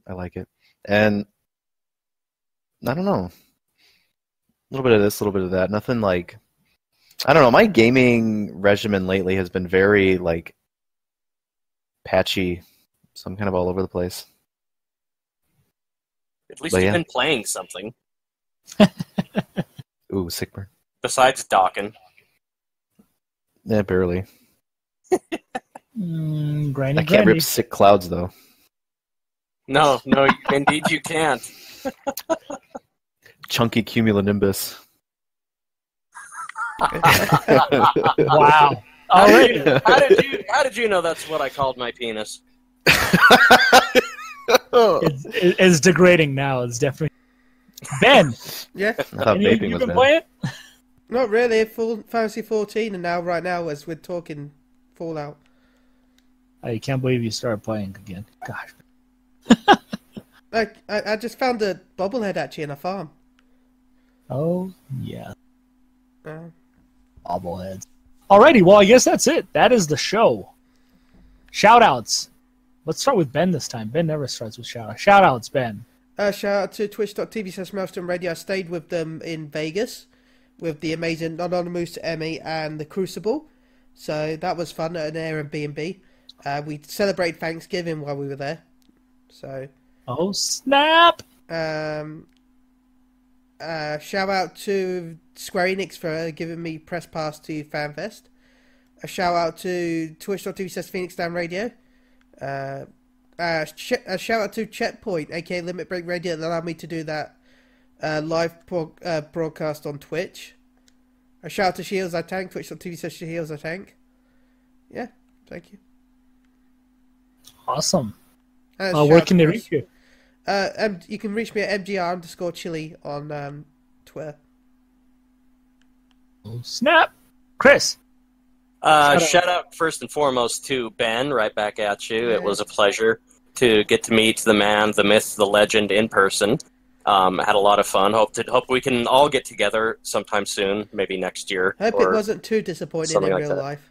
I like it. And I don't know. A little bit of this, a little bit of that. Nothing like... I don't know. My gaming regimen lately has been very, patchy. So I'm kind of all over the place. At least you've been playing something. Ooh, sick burn. Besides docking. Yeah, barely. Granny, I can't rip sick clouds, though. No, indeed you can't. Chunky cumulonimbus. Wow. All right. How did you know that's what I called my penis? It's degrading now. It's definitely... Ben! Yeah? I thought Any vaping you was been bad. playing? Not really. Full Fantasy 14, and right now, as we're talking Fallout. I can't believe you started playing again. Gosh. I just found a bobblehead actually in a farm. Oh, yeah. Bobbleheads. Alrighty, well, I guess that's it. That is the show. Shoutouts. Let's start with Ben this time. Ben never starts with shoutouts. Shoutouts, Ben. Shout out to twitch.tv/Maelstrom Radio. I stayed with them in Vegas with the amazing Anonymous, Emmy, and the Crucible. So that was fun at an Airbnb. We celebrated Thanksgiving while we were there. So. Oh, snap! Shout out to Square Enix for giving me press pass to FanFest. A shout out to twitch.tv/PhoenixDown Radio. A shout out to Checkpoint, aka Limit Break Radio, that allowed me to do that live broadcast on Twitch. A shout out to Shields I Tank, twitch.tv/Shields I Tank. Yeah, thank you. Awesome. Where can they reach you? You can reach me at mgr_chili on Twitter. Oh, snap! Chris! Shout out first and foremost to Ben, right back at you. It was a pleasure to get to meet the man, the myth, the legend in person. Had a lot of fun. Hope we can all get together sometime soon, maybe next year. Hope it wasn't too disappointing in real life.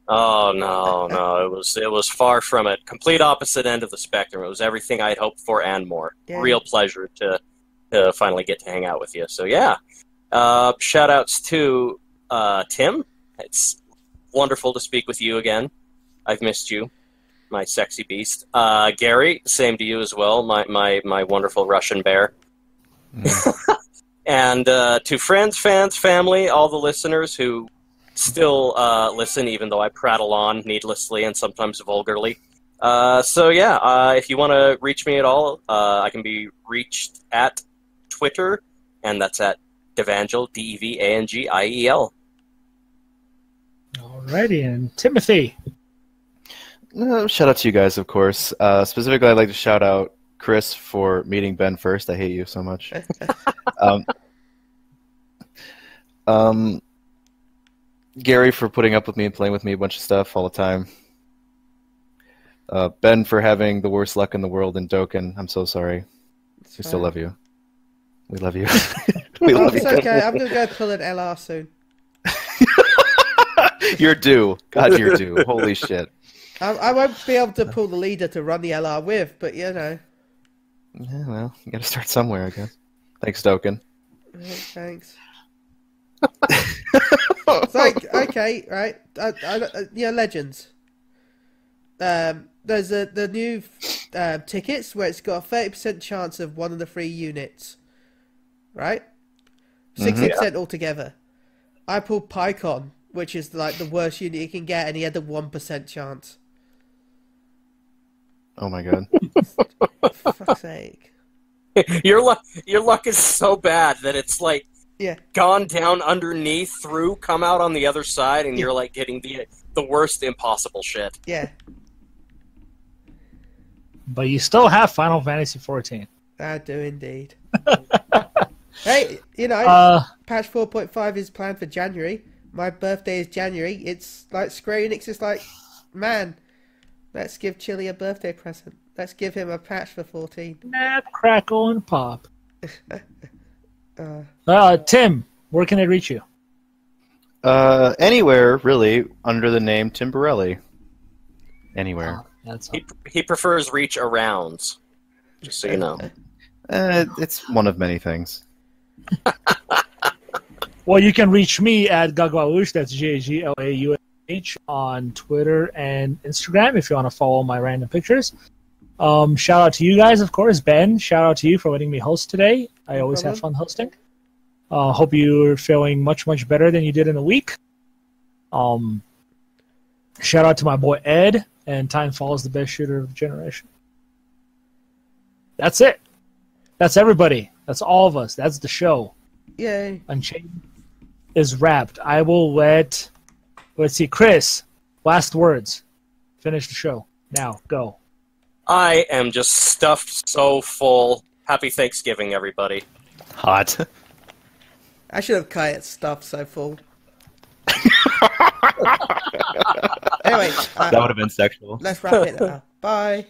Oh no, it was far from it. Complete opposite end of the spectrum. It was everything I'd hoped for and more. Yeah. Real pleasure to finally get to hang out with you. So yeah, shout outs to Tim. It's wonderful to speak with you again. I've missed you, my sexy beast. Gary, same to you as well, my wonderful Russian bear. And to friends, fans, family, all the listeners who still listen, even though I prattle on needlessly and sometimes vulgarly. So yeah, if you want to reach me at all, I can be reached at Twitter, and that's at Devangel, DEVANGIEL. Alrighty, and Timothy. Shout out to you guys, of course. Specifically, I'd like to shout out Chris for meeting Ben first. I hate you so much. Gary for putting up with me and playing with me a bunch of stuff all the time. Ben for having the worst luck in the world in Dokkan. I'm so sorry. We still love you. We love you. We love you. It's okay. I'm going to go pull an LR soon. You're due. God, you're due. Holy shit. I won't be able to pull the leader to run the LR with, but you know. Yeah, well, you got to start somewhere, I guess. Thanks, Dokkan. Thanks. It's like, okay, right. Legends. There's the new tickets where it's got a 30% chance of one of the 3 units right? 60% altogether. I pulled Pycon, which is like the worst unit you can get, and he had the 1% chance. Oh my god. For fuck's sake. Your luck is so bad that it's like Yeah. gone down underneath, through, come out on the other side, and you're like getting the worst impossible shit. Yeah. But you still have Final Fantasy 14. I do indeed. Hey, you know, patch 4.5 is planned for January. My birthday is January. It's like Square Enix is like, man, let's give Chili a birthday present. Let's give him a patch for 14. Snap, crackle, and pop. Tim, where can they reach you? Anywhere, really, under the name Tim Borelli. Anywhere. That's He prefers reach arounds, just so you know. It's one of many things. Well, you can reach me at Gagwaush, that's G-A-G-L-A-U-H, on Twitter and Instagram if you want to follow my random pictures. Shout out to you guys, of course. Ben, shout out to you for letting me host today. I always have fun hosting. Hope you're feeling much, much better than you did in a week. Shout out to my boy Ed, and Time Falls, the best shooter of the generation. That's it. That's everybody. That's all of us. That's the show. Yay. Unchained is wrapped. I will let's see, Chris, last words. Finish the show. Now, go. I am just stuffed so full. Happy Thanksgiving, everybody. Hot. I should have cut it stuff so full. Anyway, That would have been sexual. let's wrap it up. Bye.